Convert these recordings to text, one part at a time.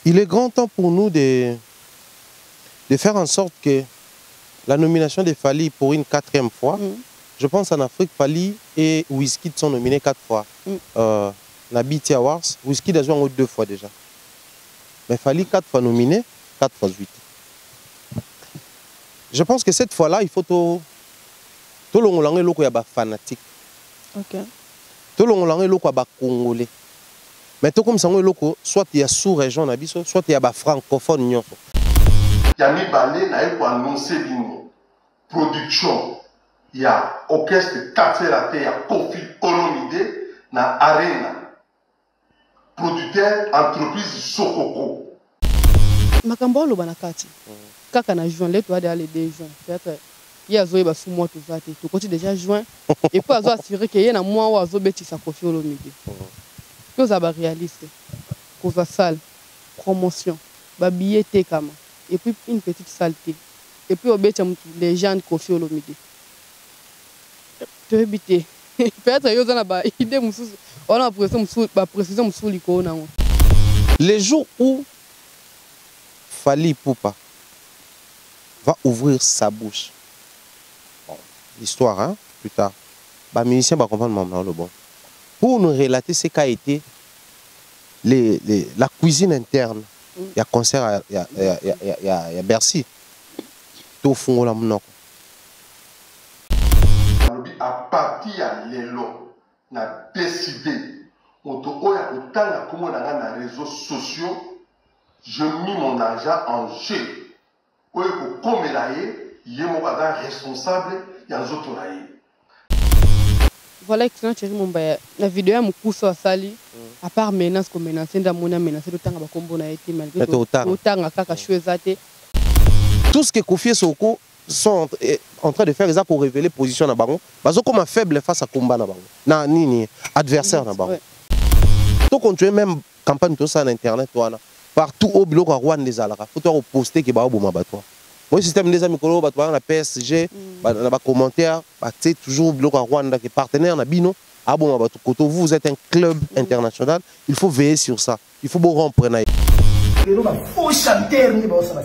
Il est grand temps pour nous de faire en sorte que la nomination de Fally pour une 4e fois, je pense en Afrique, Fally et Wizkid sont nominés 4 fois. Na BET Awards, Wizkid a joué 2 fois déjà. Mais Fally 4 fois nominé, 4 fois 8. Je pense que cette fois-là, il faut tout le monde y a fanatique. Ok. Tout le monde y a congolais. Mais tout comme ça, soit il y a sous-région, soit il y a francophone. Il y a mis balé, il faut annoncer une production. Il y a orchestre Katsela, il y a Kofi Olomide, na Arena. Producteur, entreprise Sokoko. Makambo lo banakati. Kaka na juin, les 2 juin. Peut-être il y a zoé sous mois tout ça. Tout côté déjà juin. Et puis azo assurer qu'il y a un mois où azo beti sa Kofi Olomide. Nous avons réaliste. Cause salle, promotion, billet tekama. Et puis une petite saleté. Et puis au beti les gens de Kofi Olomide. Tu veux biter. Peut-être que vous avez une idée, on a précision de les jours où Fally Ipupa va ouvrir sa bouche, bon, l'histoire, hein, plus tard, les musiciens vont comprendre maintenant le bon. Pour nous relater ce qu'a été la cuisine interne, il y a concert, il y a Bercy, tout fond la monnaie. À partir de l'élo, on a décidé, on a les réseaux sociaux, je mis mon argent en jeu. Comme il y a responsable, il y a un autre. Voilà, excellent, Thierry Mumbaya. La vidéo est beaucoup à Sali, à part menace comme menace, c'est une menace, c'est le temps à combo na été malgré tout. Autant à kaka chouezate. Tout ce que Kofi Soko sont en train de faire ça pour révéler position na bango bazo comme un faible face à combat na bango na nini adversaire na bango to continuer même campagne tout ça sur internet wana partout au biloko à Rwanda des alaka faut toi poster que ba boma batwa moi système des amis kolo batwa na PSG na ba commentaire ba c'est toujours biloko à Rwanda que partenaire na bino aboma batwa quand vous êtes un club international il faut veiller sur ça il faut bon rompre na le ba faux chanteur ni ba ça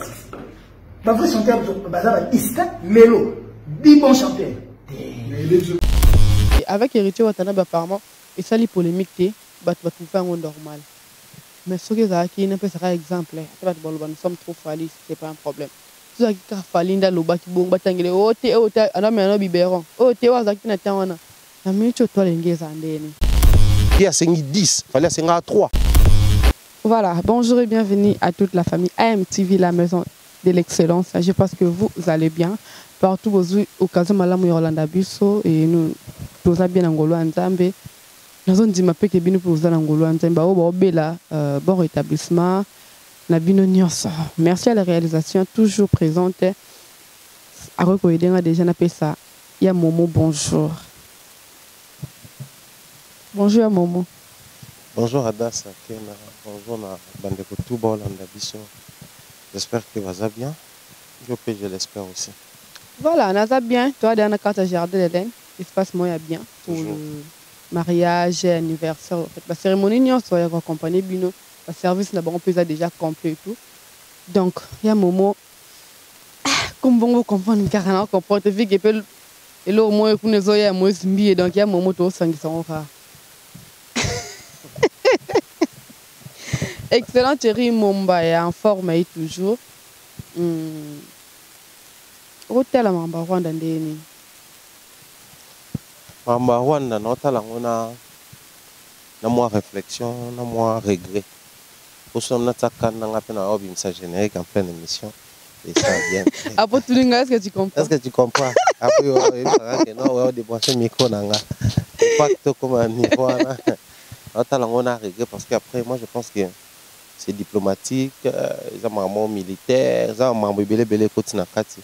ba vrai chanteur bazaba iska melo bi bon chanteur avec héritier Watanabe apparemment et ça les polémiques té bat faire un normal mais ce que ça qui n'est pas ça exemple nous sommes trop Fally c'est pas un problème tout ça qui Fally nda loba ki bon batangile o te ana me na biberon o te wa zakina tawana na micho to lengeza ndeni il y a 10 Fally a 3. Voilà, bonjour et bienvenue à toute la famille AMTV, la maison de l'excellence. Je pense que vous allez bien. Partout vos occasions malamu Yolanda Bisso et nous tous bien angolo Nzambe. Nous on dit ma pe que bino pour vous angolo Nzambe ba bela bon rétablissement na bino nyonso. Merci à la réalisation toujours présente. À rekoyedenga déjà na pesa ya Momo bonjour. Bonjour à Momo. Bonjour Adassa, bonjour à Bandeko Touba Yolanda Bisso. J'espère que vous allez bien. Je l'espère aussi. Voilà, on a bien. Toi, dans la carte jardin d'Hélène, il se passe moins bien pour le mariage, anniversaire. La cérémonie, nous sommes accompagnés bino. Le service n'a pas déjà complet et tout. Donc, il y a un moment, comme vous comprenez, car on comprend que et là, au moins, nous avons un mois de donc il y a un moment où on s'en excellent Thierry Mumbaya en forme et toujours. Hôtel à Mamba Rwanda ndeni. Mamba Rwanda notala ngona na moi réflexion, na moi regret. Pour ça on attaque na ngape na obi message générique en pleine émission et ça vient. Après tout est-ce que tu comprends? Est-ce que tu comprends? Après que non on débrancher micro nanga. Pas comme un niveau là. Notala ngona regret parce qu'après moi je pense que c'est diplomatique, ils ont un militaire, ils ont un belé côté na kati.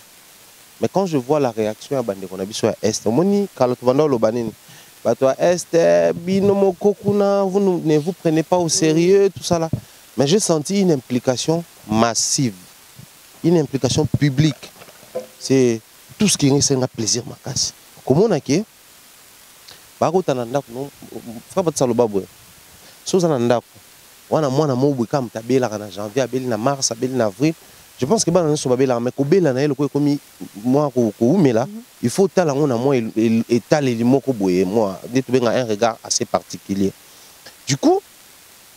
Mais quand je vois la réaction à Bande qu'on a vu sur Est, moni kalotuvanda lo banini. Bato Est binomo kokuna, vous ne vous prenez pas au sérieux tout ça là. Mais j'ai senti une implication massive, une implication publique. C'est tout ce qui est un plaisir ma casse. Comment on a qui? Baro tananda no frabat salobabwe. Soza nanda. wana mwana mobu comme tabela en janvier abeli na mars abeli na avril je pense que bana nso babela mais ko bela na ele ko komi moi ko umela il faut tala ngona moi étaler limoko boye moi dit benga un regard assez particulier du coup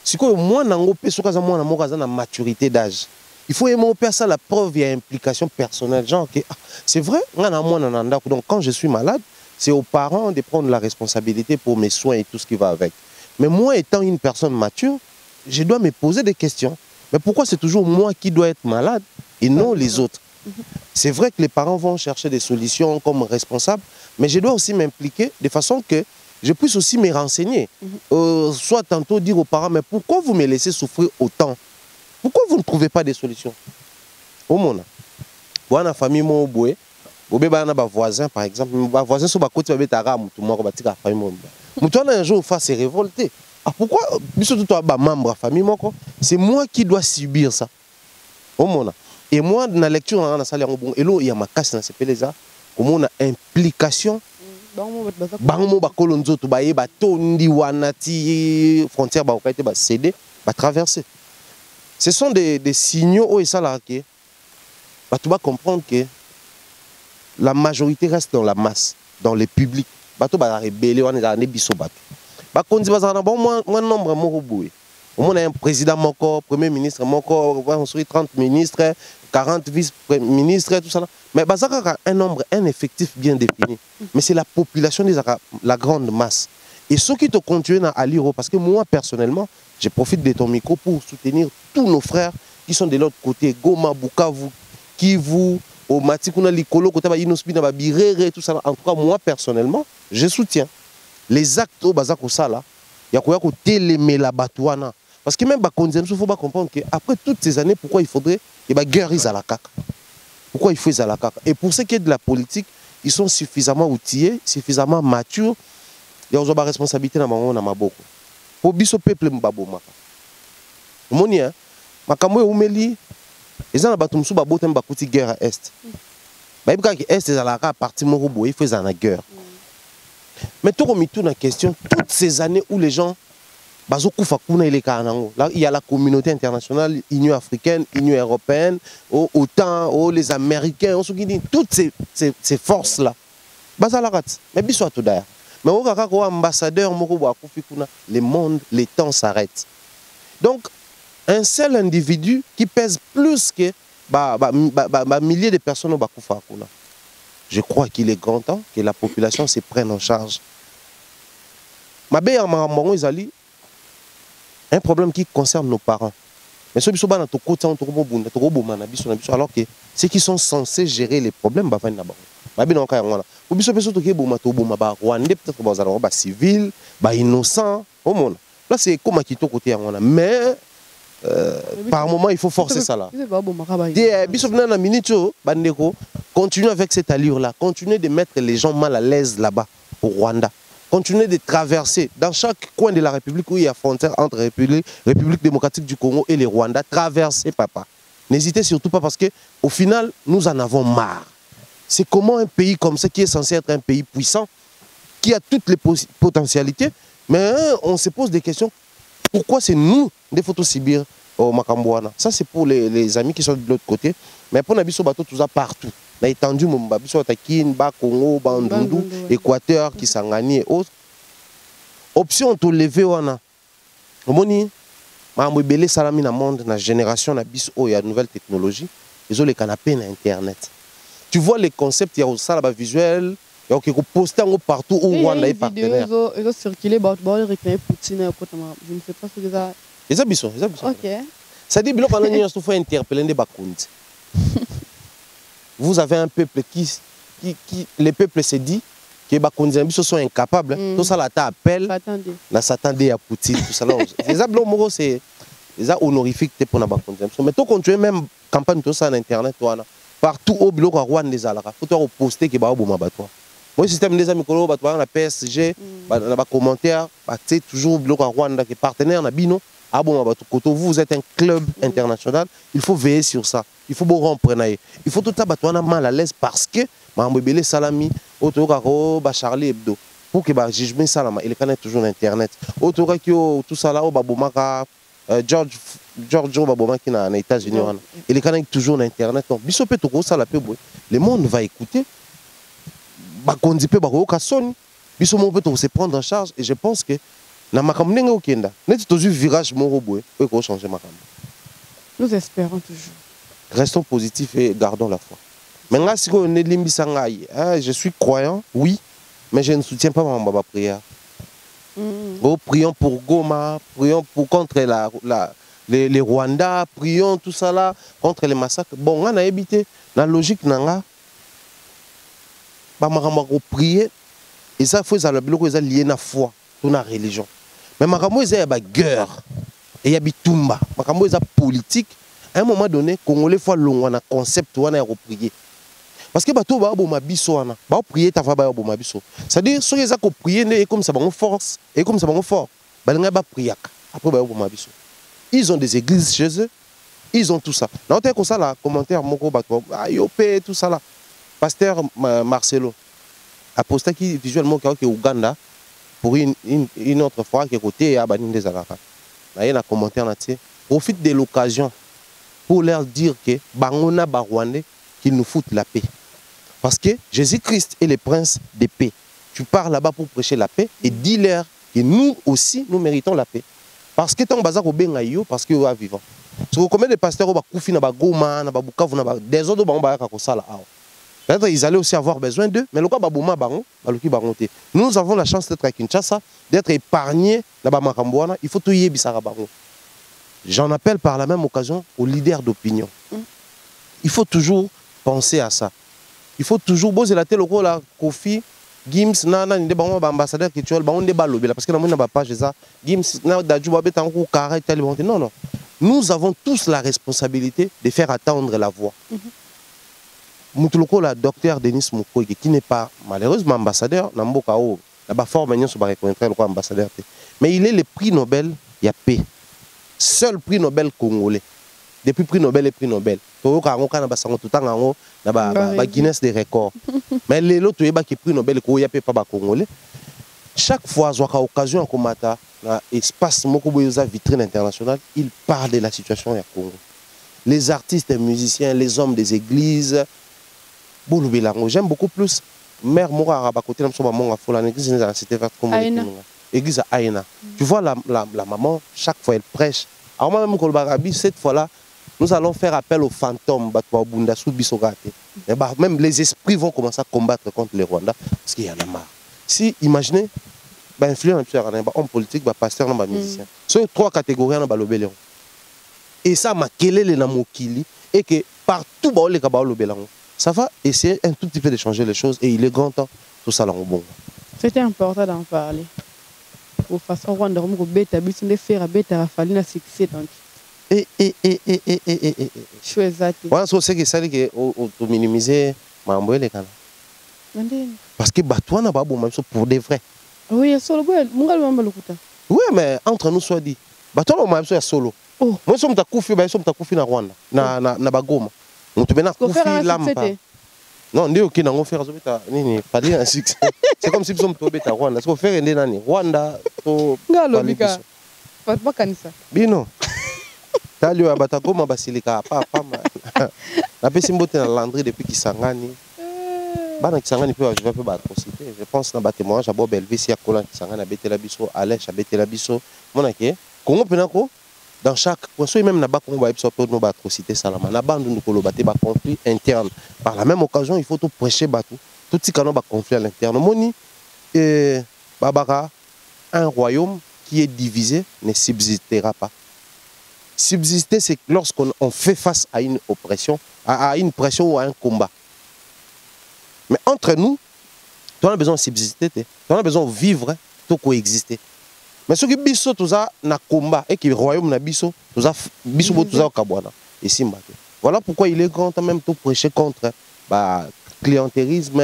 siko moi nango pe soka za mwana moko za na maturité d'âge il faut aimer ça la preuve il y a implication personnelle genre que c'est vrai ngana mwana na ndako donc quand je suis malade c'est aux parents de prendre la responsabilité pour mes soins et tout ce qui va avec mais moi étant une personne mature je dois me poser des questions. Mais pourquoi c'est toujours moi qui dois être malade et non les autres? C'est vrai que les parents vont chercher des solutions comme responsables, mais je dois aussi m'impliquer de façon que je puisse aussi me renseigner. Soit tantôt dire aux parents, mais pourquoi vous me laissez souffrir autant? Pourquoi vous ne trouvez pas des solutions? Au monde, dans la famille, mon boué, voisin par exemple, voisin sur ma côté, un jour face se révolter. Ah, pourquoi membre de famille c'est moi qui dois subir ça et moi dans la lecture il y a ma casse dans ces péléza comme on a implication frontière céder traverser ce sont des signaux et ça là tu vas comprendre que la majorité reste dans la masse dans le public bato ba rebelle on est biso bato ba kondi bazana bon moins nombre moko boye on a un président moko premier ministre moko on construit 30 ministres 40 vice-ministres tout ça mais bazaka un effectif bien défini mais c'est la population des la grande masse et ceux qui te continuent à lire parce que moi personnellement je profite de ton micro pour soutenir tous nos frères qui sont de l'autre côté Goma Bukavu Kivu au Matikuna Likolo côté ba Inospina ba Birere tout ça en tout cas moi personnellement je soutiens les actes au bazako ça là il y a quoi télémer la batouana parce que même il faut pas comprendre que après toutes ces années pourquoi il faudrait et bah guerre à la caca pourquoi il faut à la caca et pour ce qui est de la politique ils sont suffisamment outillés suffisamment matures il y a une responsabilité dans ma maboko pour biso peuple mbaboma moni hein makambo umeli ezana batumsu babotem bakuti guerre à est ba ibika ki est ezalaka parti moko boye faut ezana guerre. Mais tout remis tout la question, toutes ces années où les gens, là il y a la communauté internationale, Union africaine, Union européenne, OTAN, les Américains, toutes ces forces-là. Mais bien sûr tout d'ailleurs. Mais au ambassadeur, le monde, les temps s'arrêtent. Donc, un seul individu qui pèse plus que milliers de personnes au Bakoufa. Je crois qu'il est grand temps que la population se prenne en charge. Un problème qui concerne nos parents. Mais ceux qui sont alors que ceux qui sont censés gérer les problèmes, civils, innocents. Là, c'est comme mais par moment, il faut forcer ça là. Continuez avec cette allure-là. Continuez de mettre les gens mal à l'aise là-bas, au Rwanda. Continuez de traverser. Dans chaque coin de la République où il y a frontière entre République démocratique du Congo et le Rwanda, traversez, papa. N'hésitez surtout pas parce qu'au final, nous en avons marre. C'est comment un pays comme ça, qui est censé être un pays puissant, qui a toutes les potentialités, mais on se pose des questions. Pourquoi c'est nous des photos Sibir au Makambouana? Ça, c'est pour les amis qui sont de l'autre côté. Mais pour Nabiso Bateau, tout ça partout. On a étendu Mbabiso Takin, Congo, Bandundu, Équateur, Kisangani et autres. Option de lever, on a. Moni, Mambo Belé Salami dans le monde, dans la génération, il y a de nouvelles technologies. Ils ont les canapés dans Internet. Tu vois les concepts, il y a aussi là visuel. Il y a posté partout où Rwanda est partenaire. Ils ont circulé, ils ont réclamé Poutine. Je ne sais pas ce que ça. Ils ont besoin. Ok. Ça dit qu'il faut interpeller les Bakounds. Vous avez un peuple qui le peuple s'est dit que les Bakounds sont incapables. Tout ça là t'appelle. Na s'attendait à Poutine. Tout ça là. Les Ablomoro c'est les honorifiques pour les Bakounds. Mais tout continuer même campagne tout ça sur Internet partout au bloc à Rwanda des Alara. Faut toi poster que ba au battoir. Moi, le système des amis, la PSG, dans les commentaires, c'est toujours le Rwanda qui est partenaire, vous êtes un club international, il faut veiller sur ça. Il faut rompre. Il faut tout ça mal à l'aise parce que Mambo Salami, Charlie Hebdo, pour que le jugement Salama, il connaît toujours l'Internet. Tout ça là, Giorgio Baboma qui est aux États-Unis. Il est quand même toujours sur Internet. Donc, le monde va écouter. Biso mo peut se prendre en charge et je pense que na makambo ndenge okenda net tozu virage moko boye ko changer makambo. Nous espérons toujours. Restons positifs et gardons la foi. Maintenant si on est limbisa ngai, je suis croyant, oui, mais je ne soutiens pas ma prière. Prions pour Goma, prions pour contre les Rwandais, prions tout ça là contre les massacres. Bon, on a évité la logique nanga. Ba makambo ko prier. Et ça, il faut que ça lié à la foi, à la religion. Mais il y a une guerre, il y a une tumba, il y a une politique. À un moment donné, les Congolais font un concept où on a prier. Parce que tout le monde a prié, c'est-à-dire que les gens qui prient, comme ça, ils force, et comme ça, ils fort. Après, ils ont des églises chez eux, ils ont tout ça. Dans le ça, là, commentaire, tout ça là. Pasteur Marcelo. Apostat qui visuellement au Ouganda pour une autre fois qui est côté à Banin des Arabes. Il y a un commentaire là-dessus. Profite de l'occasion pour leur dire que Bangona Barwandais qu'ils nous foutent la paix. Parce que Jésus-Christ est le prince de paix. Tu pars là-bas pour prêcher la paix et dis-leur que nous aussi nous méritons la paix. Parce que tant bazar au Bengaïo parce que est vivant. So combien de pasteurs au Koufi na ba Goma na ba Bukavu na ba des autres ba ba ka sala awa. Peut-être ils allaient aussi avoir besoin d'eux, mais le cas Babouma Baron, nous avons la chance d'être à Kinshasa, d'être épargnés dans Bamakambouana, il faut tout y aller. J'en appelle par la même occasion aux leaders d'opinion. Il faut toujours penser à ça. Il faut toujours poser la télé au la Kofi, Gims, Nana, des ambassadeurs qui tuent, des balles, parce que nous n'avons pas ça. Gims, non, non. Nous avons tous la responsabilité de faire attendre la voix. Moutuloko, la docteur Denis Mukwege, qui n'est pas malheureusement ambassadeur, mais il est le prix Nobel, il y a paix. Seul prix Nobel congolais. Depuis prix Nobel et prix Nobel. Guinness des records. Mais les autres, qui prix Nobel, il n'y a pas congolais. Chaque fois, il y a une occasion à l'espace vitrine internationale, il parle de la situation au Congo. Les artistes, les musiciens, les hommes des églises. J'aime beaucoup plus Mère Moura à côté de l'église de la cité verte comme l'église à Aïna. Tu vois la maman, chaque fois elle prêche. Alors moi même cette fois-là, nous allons faire appel aux fantômes. Même les esprits vont commencer à combattre contre les Rwandais parce qu'il y en a marre. Si, imaginez, influent homme politique, pasteur, musicien. Ce sont trois catégories dans le et ça m'a quel les namokili et que partout les ça va essayer un tout petit peu de changer les choses et il est grand temps tout ça là bon. C'était important d'en parler. Pour façon Rwanda comme beta bis de faire beta rafali na succès donc. Chouette. Voilà c'est que ça que au minimiser mambo les kana. Parce que batouan na babo même pour de vrai. Oui, solo boy, mungal mamba lokuta. Oui, mais entre nous soit dit. Batouan na même solo. Oh, moi sommes ta koufi na Rwanda na Bagoma. On te met à Koufi Lampa. Non, on qui n'a fait un succès. C'est comme si nous sommes tombés à Rwanda. C'est faire un Rwanda. Galobika. Pas canisa. Bino. Talio Abatagoma Basilika. La personne botte dans Landry depuis qu'il s'engane. Bana Kisangani peut je vais pas atrocité. Je pense dans bâtiment, j'ai Bob Elvis, Yakola Kisangani, Abete Labiso, Alech, Abete Labiso. Mon aké. Congo Penako. Dans chaque point, même là-bas, on va nos atrocités, salama. Là-bas, nous avons conflit interne. Par la même occasion, il faut tout prêcher bateau. Tout ce qui a conflit à l'interne. Moni, Babara, un royaume qui est divisé ne subsistera pas. Subsister, c'est lorsqu'on fait face à une oppression, à une pression ou à un combat. Mais entre nous, on a besoin de subsister, on a besoin de vivre, de coexister. Mais ce qui biso tout ça na combat et que le royaume na biso tout ça biso tout ça au Kabwana et Simba. Voilà pourquoi il est grand temps même tout prêcher contre clientélisme,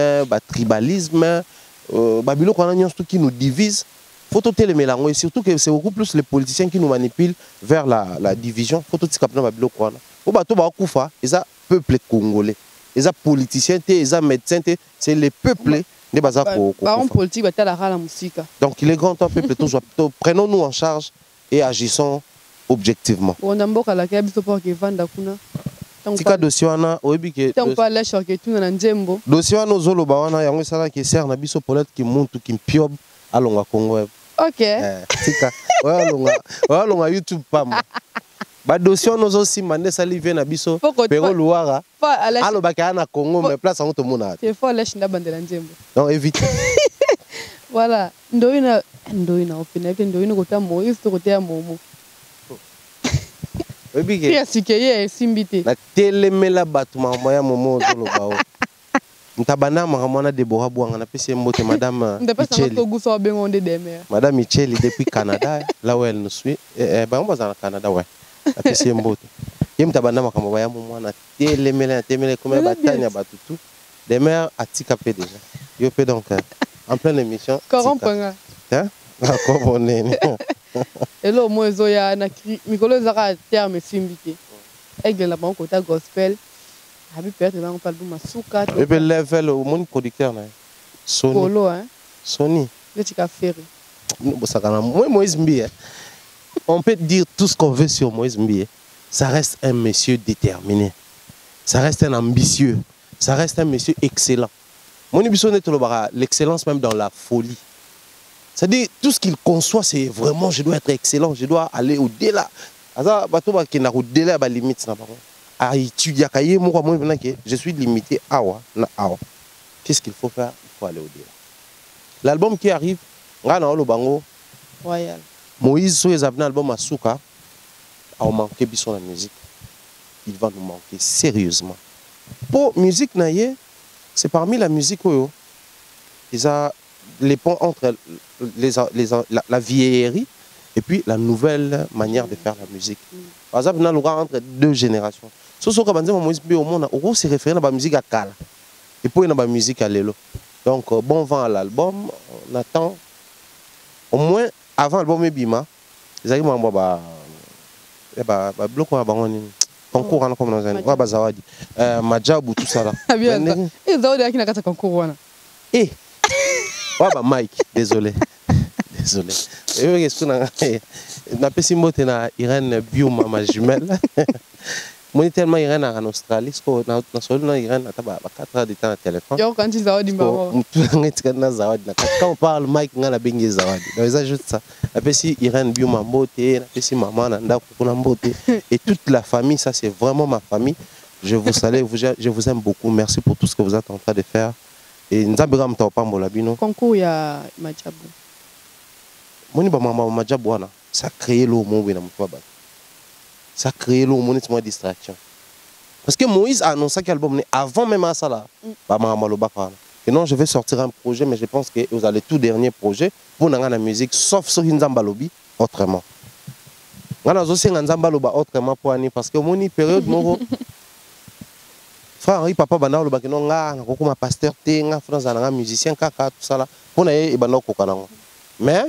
tribalisme, bilo qu'on a tout qui nous divise. Faut tout les mélanger et surtout que c'est beaucoup plus les politiciens qui nous manipulent vers la division. Faut tout capter babilo qu'on a. Au bateau ba kufa, ils a peuple congolais. Ils a politiciens, ils a médecins, c'est les peuples. Politique, la musique. Donc il est grand temps, peuple, prenons-nous en charge et agissons objectivement. On a mboka la kabiso pour que vanda kuna. Tika dossier wana oyebi ke tant pas la choquer tout na nzembo. dossier wana ozoloba wana yango sala ke ser na biso peut-être ki muntu ki mpiob alonga Congo. OK. Tika alonga YouTube pamba. Ba dossier wana ozosimba nde sali vie na biso pero luara. Aloba ka na Congo mais place en tout mona. C'est fort lèche na bandela nzembo. Non évite. Voilà, ndoina opina pe ndoina kota Moïse to kota Momo. Oyebi ke ya sikeye simbite. Na telemela batu mama ya Momo ozoloba o. Ntabana mwana Deborah Bouanga na pesi mbote madame Micheli. Madame Micheli depuis Canada, là où elle nous suit. Bah on va dans le Canada ouais. Na pesi mbote. Yem tabana makambo ya mwana telemela comme batanya batutu. Demain atika pe déjà. Yo pe donc en pleine émission. Corrompanga. Hein? Comment on est? Hello moi zoya na mikolo zaka terme simbite. Aigle la banque côté gospel. Abi peut-être là on parle de masuka. Et puis level au monde producteur là. Sony. Polo hein. Sony. Le tika ferry. Moi Moïse Mbie. On peut dire tout ce qu'on veut sur Moïse Mbie. Ça reste un monsieur déterminé. Ça reste un ambitieux. Ça reste un monsieur excellent. Mon ambition est l'excellence même dans la folie. C'est-à-dire, tout ce qu'il conçoit, c'est vraiment, je dois être excellent, je dois aller au-delà. Au-delà de la limite. Je suis limité à awa. Qu'est-ce qu'il faut faire? Il faut aller au-delà. L'album qui arrive, Royal. Moïse, sur les albums à Souka, a manqué la musique. Il va nous manquer sérieusement. Pour musique, c'est parmi la musique où ils ont les ponts entre la vieillerie et puis la nouvelle manière de faire la musique. Par exemple, il y a entre deux générations. Ce qui se réfère à la musique à Kala. Et puis, il y a la musique à Lelo. Donc, bon vent à l'album. On attend. Au moins, avant l'album Bima, ils arrivent à bloc concours comme dans un Zawadi. Majabu, tout ça là. Et Zawadi qui n'a pas concours. Eh, Mike, désolé. Désolé. Je suis Irène Bioma, ma jumelle. Je suis tellement Irène en Australie. Je suis Irène à 4 heures de temps à téléphone. Quand on parle, Mike, on a bien Zawadi. Donc, juste ça. Je suis Irène Bioma, je suis maman, et toute la famille, ça c'est vraiment ma famille. Je vous salue, je vous aime beaucoup. Merci pour tout ce que vous êtes en train de faire. Et nous avons un concours, il y a Majabu. Ça a créé l'eau, ça a créé l'eau, mon distraction. Parce que Moïse a annoncé qu'il album avant même à ça là. Et non, je vais sortir un projet, mais je pense que vous allez tout dernier projet pour la musique, sauf sur Nzambalobi, autrement. On a aussi Nzambaloba autrement pour Annie, parce que mon période, frère Henri, papa, bana le bakino nga, nga pasteur té, nga frère musicien, kaka, tout ça là. Pour naïe, bana kokanango. Mais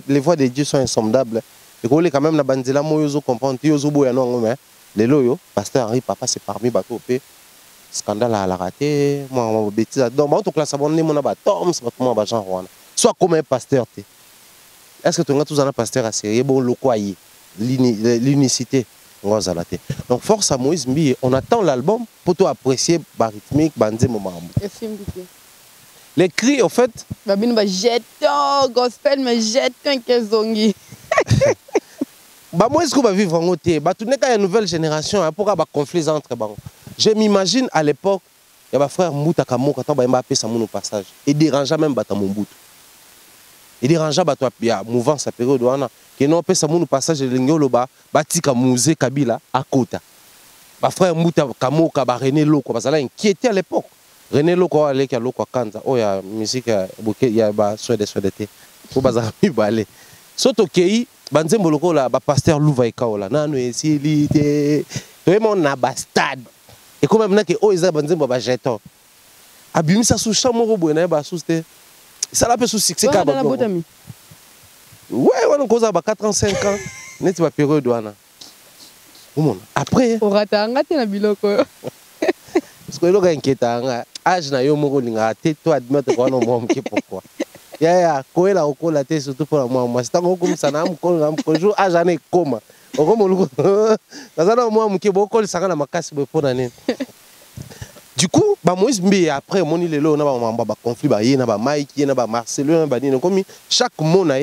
les voix de Dieu sont insondables. Et quand quand même na bandela moyozo comprendre, yozo boya non mais les loyo, pasteur Henri, papa c'est parmi bateau pe scandale à la raté, moi bêtise. Donc on te classe abonné mon abatom, c'est pas comment ba genre wana. Soit comme un pasteur té. Est-ce que tu as tous un pasteur à sérieux bon le quoi l'unicité. Donc force à Moïse Mbie, on attend l'album pour tout apprécier la rythmique, bandé moment. Les cris au fait. Jeton, gospel mais jeton kezongi. Bah moi est-ce qu'on va vivre en côté? Bah tout n'est qu'à une nouvelle génération pour avoir conflit entre bon. Je m'imagine à l'époque, il y a frère Mouta Kamo quand on va appeler ça mon passage et dérangeait même bata mon bout. Il dérangeait bata ya mouvant sa période wana. Que non peut ça mon passage de l'ingolo ba batika musée Kabila à Kota. Ba frère Mouta Kamo ka ba René Loko parce que là inquiété à l'époque. René Loko allait ki Loko Kanza. Oh ya musique il y a ba souhaité faut bazar mi balé. Soto kei banzembo loko la ba pasteur Louva Ekaola nanu esilité. Toi mon na bastade. Et comme maintenant que oh ils a banzembo ba jeton. Abimisa sous chamoro boena ba souste. Ça la peut sous succès ka ba. Ouais, on cause à 4 ans, 5 ans. N'est-ce pas période wana. Après. On ratanga te na biloko. Parce que loka inquiétant, âge na yo moko linga te to admettre ko no mom ki pourquoi. Ya ko la okola te surtout pour moi. C'est tant comme ça na am ko jour âge na koma. Du coup, Moïse Mbi après moni lelo na ba conflit ba yé na ba Mike na ba Marcelo na ba ni comme chaque mot na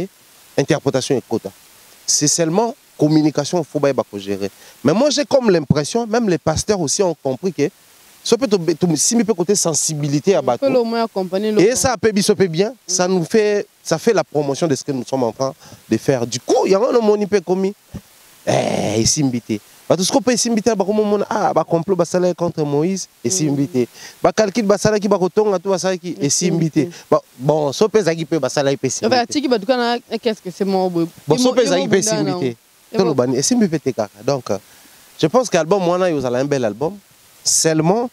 interprétation et quota. C'est seulement communication faut ba gérer. Mais moi j'ai comme l'impression même les pasteurs aussi ont compris que ça peut si peut côté sensibilité à bateau. Et ça peut bien, ça nous fait la promotion de ce que nous sommes en train de faire. Du coup, il y a un moni peu commis ici invité. Tout ce qu'on peut inviter à complot basala contre Moïse et si invité. Ba calcul basala qui ba kotonga tout basala qui et si invité. Bon, so pesa qui peut basala peut si. Qu'est-ce que c'est mon bon so pesa qui peut si invité. Tout le bani et si invité kaka. Donc je pense que l'album moi yo un bel album. Seulement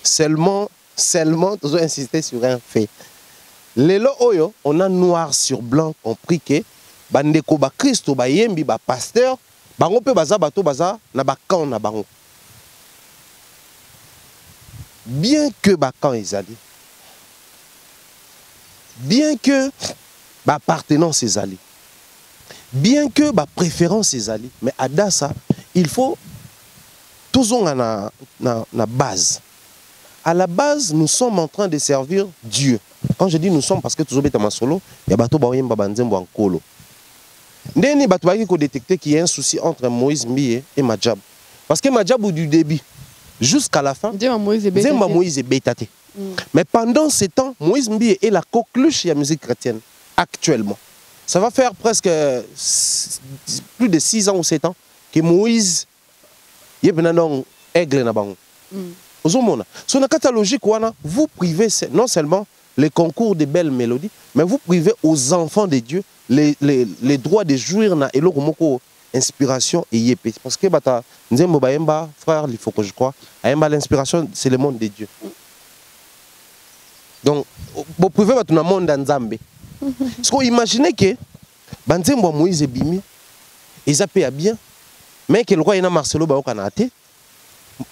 toujours insister sur un fait. Lelo oyo on a noir sur blanc compris que bandeko ba Christo ba yembi ba pasteur bango pe baza bato baza na bakan na bango. Bien que bakan ezali, bien que ba appartenance ezali, bien que ba préférence ezali, mais à ça il faut toujours na base. À la base, nous sommes en train de servir Dieu. Quand je dis nous sommes, parce que toujours bêta ma solo, il y a bato ba yemba banzembo en kolo. Ndeni batouaki ko détecter qu'il y a un souci entre Moïse Mbi et Madjab. Parce que Madjab du début jusqu'à la fin, Moïse est bétaté. Mais pendant ces temps, Moïse Mbi est la coqueluche de la musique chrétienne actuellement. Ça va faire presque plus de 6 ans ou 7 ans que Moïse est venu aigle na bango. Sur la catalogie, vous privez non seulement les concours de belles mélodies, mais vous privez aux enfants de Dieu les droits de jouir na eloko inspiration et yépé. Parce que bata nzembo baemba frère, il faut que je crois, aemba l'inspiration c'est le monde de Dieu. Donc vous privez batu na monde nzambe. Parce que imaginez que banzembo Moïse bimi ezapé a bien, mais que le roi ina Marcelo ba okanate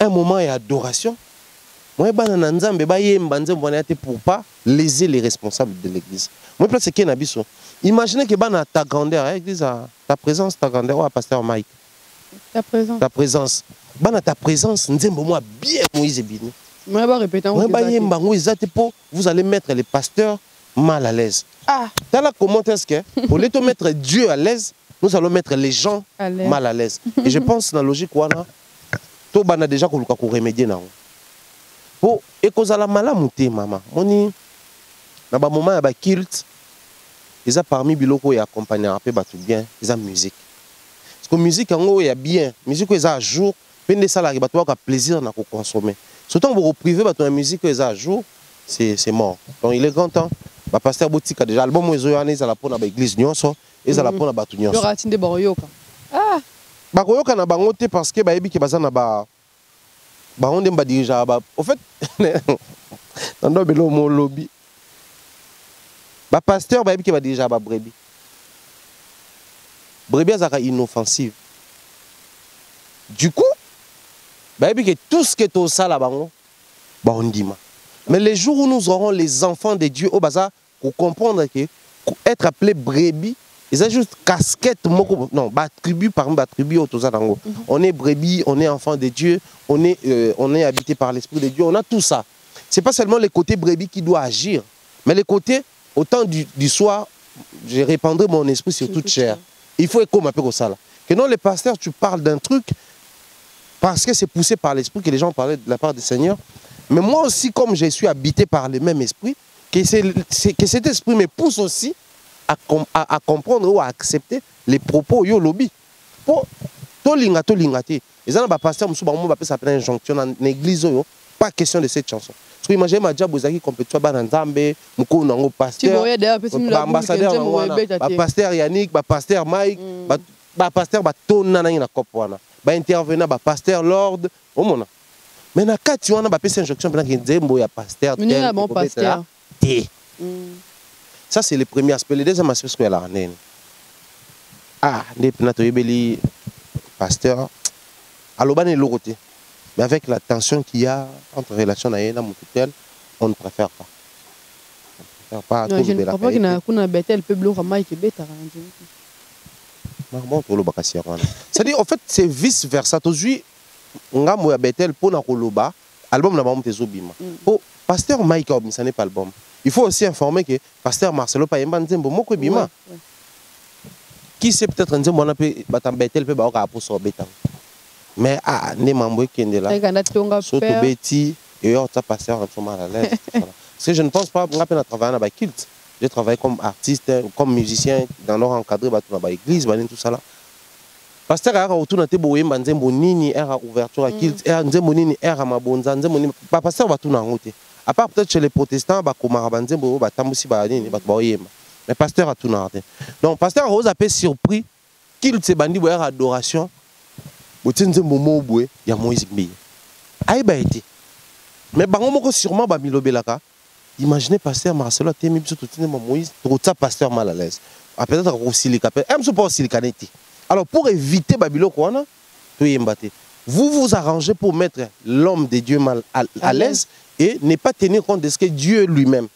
un moment d'adoration. Moi bana nzambe ba yemba nzembo na te pour pas léser les responsables de l'église. Moi place que na biso. Imaginez que bana ta grandeur, église ta présence, ta grandeur, ouais, pasteur Mike. Ta présence. Bana ta présence, nzembo moi bien Moïse bini. Moi ba répéter en vous allez mettre les pasteurs mal à l'aise. Ah, dans la comment est-ce que pour les mettre Dieu à l'aise, nous allons mettre les gens mal à l'aise. Et je pense dans la logique wana to bana déjà ko luka ko remédier na. Pour ekozala malamu te mama. Moni na ba moment ya ba culte ils ont parmi biloko et accompagner un peu batou bien, ils ont musique. Parce que musique en il y a bien, musique ils ont à jour, peine de salariés batou a plaisir na ko consommer. Surtout vous privé batou la musique ils ont à jour, c'est mort. Donc il est grand temps. Ba pasteur Botika déjà album ils ont ils la pour na ba église nyonso, ils la pour na batou nyonso. Yoratinde baroyoka. Ah. Baroyoka na bango te parce que ba yebi ki baza na ba onde mba dirigeant ba. Au fait dans belo mo lobby. Le pasteur va déjà ba brebis. Brebis est inoffensive. Du coup, que tout ce qui est au sale là-bas, on dit. Mais les jours où nous aurons les enfants de Dieu au bazar, pour comprendre que être appelé brebis, ils ont juste casquette, non, tribu parmi tribu au Tozadango. On est brebis, on est enfant de Dieu, on est habité par l'esprit de Dieu, on a tout ça. C'est pas seulement le côté brebis qui doit agir, mais le côté au temps du soir, je répandrai mon esprit sur toute chair. Il faut écouter un peu comme ça. Que non, les pasteurs, tu parles d'un truc parce que c'est poussé par l'esprit que les gens parlaient de la part du Seigneur. Mais moi aussi, comme je suis habité par le même esprit, que cet esprit me pousse aussi à comprendre ou à accepter les propos yo lobby. Pour tolinga. Les gens pasteurs, ça s'appelle injonction dans l'église. Pas question de cette chanson. Parce que imaginez ma job aux acquis compétition banzambe, moko nango pasteur, ambassadeur pasteur Yannick, pasteur Mike, pasteur batona na ina kopwana, intervenant pasteur Lord, omona. Mais na kati wana ba pesa injonction pendant que nzembo ya pasteur tel bon pasteur. Ça c'est le premier aspect. Le deuxième aspect c'est la reine. Ah, depuis nato yebeli pasteur alobane lokote. Mais avec la tension qu'il y a entre relations et Moututel, on ne préfère pas. On ne préfère pas. Non, je ne crois pas qu'il y a un Betel, peut bloquer Mike et Beta. bon tolo bakasi wana. C'est-à-dire en fait c'est vice versa. Tozui ngamo ya Betel pona koloba album na ba mtezo bima. Oh pasteur Mike obmisane pas album. Il faut aussi informer que pasteur Marcelo Payemba nzembo moko bima. Qui sait peut-être nzembo wana pe batam Betel pe ba ka aposo betan. Mais ne mambo kende là. Soto beti et yo ta pasteur en mal à l'aise. Parce que je ne pense pas nga pe na travailler na ba culte. J'ai travaillé comme artiste, comme musicien dans leur encadré dans la église, tout ça là. Pasteur a autour de tebo yemba nzembo nini era ouverture à culte, era nzembo nini era mabonza, nzembo nini pas pasteur va tout na route. À part peut-être chez les protestants ba komara nzembo ba tambusi ba nini ba yemba. Mais pasteur a tout na route. Donc pasteur a peu surpris culte se bandi boya adoration. Botin nzembo mobwe ya Moïse Mbiye. Aïba été. Mais bango moko sûrement ba milobelaka. Imaginez pasteur Marcelo a temi biso tout Moïse, trop ça pasteur mal à l'aise. Peut-être aussi les capes. Aime pas aussi les canetti. Alors pour éviter Babylone quoi vous vous arrangez pour mettre l'homme de Dieu mal à l'aise et ne pas tenir compte de ce que Dieu lui-même,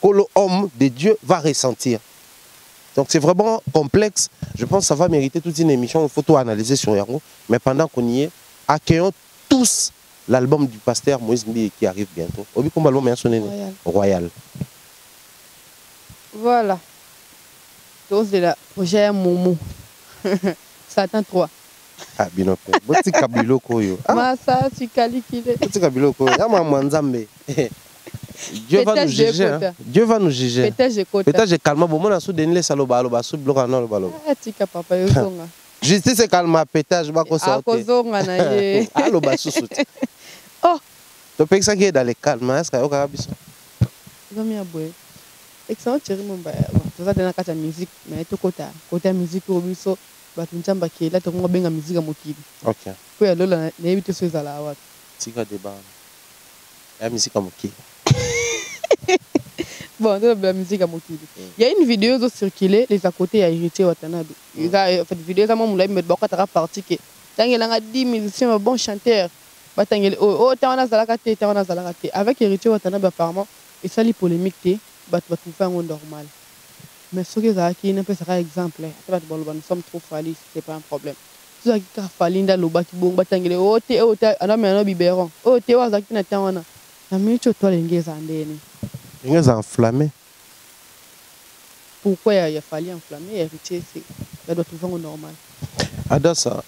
que l'homme de Dieu va ressentir. Donc c'est vraiment complexe. Je pense que ça va mériter toute une émission, il faut tout analyser sur Yango. Mais pendant qu'on y est, accueillons tous l'album du pasteur Moïse Mbiye qui arrive bientôt. Obi comme album est sonné Royal. Voilà. Dose de la projet Momo. Satan 3. Ah binope. Boti kabilo koyo. Masa tu kalikile. Boti kabilo koyo. Ya mama nzambe. Dieu va nous juger. Hein. Dieu va nous juger. Peut-être je calme bon na sou denile saloba aloba sou bloka na aloba aloba. Ah tika papa yo songa. Justice est calme pétage ba ko sortir. Akozonga na ye. Aloba sou sou. Oh. Tu penses que dans les calmes, est-ce que tu as vu ça? Zomi aboué. Excellent chéri mon ba. Tu vas dans la musique, mais tu côté musique au biso, ba tu njamba ki là tu ngo benga musique mokili. OK. Ko ya lola na yebite so ezala wa. Tika débat. La musique mokili. Bon, de la musique mokili. Il y a une vidéo qui circulait les à côté à Héritier Watanabe. Il y a fait vidéo ça moi moulay me boko ta partie que tangela 10 musiciens bon chanteur. Avec Héritier Watanabe apparemment et ça les polémiques tu vas faire un normal mais ce que ça qui n'est pas un exemple nous sommes trop falis c'est pas un problème tu as qui falinda loba qui bon batangele oh te oh ta ana me no biberon oh te wa zakina tawana na micho to lengeza ndeni ngeza enflammé pourquoi il a fallu enflammer Héritier c'est ça doit trouver un normal adasa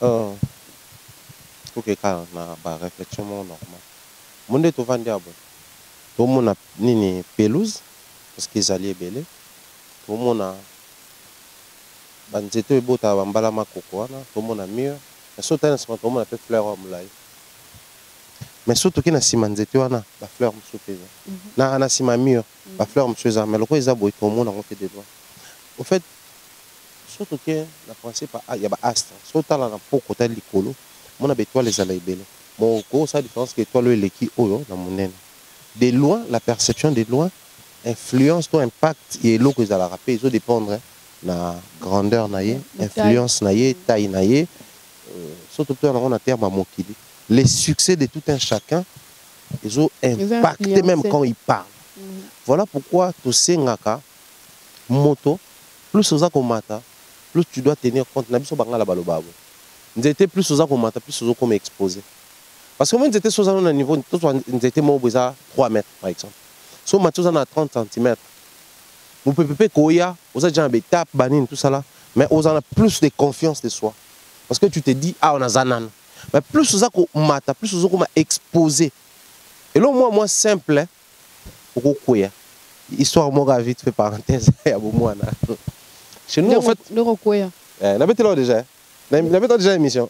OK quand na ba réflexion normal monde to vendre abo to mona nini pelouse parce que zali belé to mona banzeto ebota bambala makoko wana to mona mur mais sota na sima to mona pe fleur omulai mais surtout ki na sima nzeto wana ba fleur msupeza na sima mur ba fleur msupeza mais loko eza boy to mona ngote de doigt au fait surtout que la principe il y a ba astre sota la na poko ta likolo mon étoile les alaibele mon gros ça différence que étoile le qui oyo na monene de loin la perception de loin influence ton impact et l'eau que ça la rappeler ils dépendre na grandeur naie influence naie taille naie surtout on a terme à mokili les succès de tout un chacun ils ont impacté même quand ils parlent voilà pourquoi tout sengaka moto plus aux akomata plus tu dois tenir compte na biso bangala balobabo nous étions plus aux akomata plus aux comme exposé parce que moi nous étions sur un niveau nous étions moins 3 mètres par exemple so matons à 30 cm vous pouvez koya vous avez déjà un étape banine tout ça là mais vous en plus de confiance de soi parce que tu te dis ah on a zanan mais plus aux akomata plus aux comme exposé et là moi simple pour koya histoire moi vite fait parenthèse ya bon chez nous en fait le koya n'avez-vous là déjà n'avez-vous déjà émission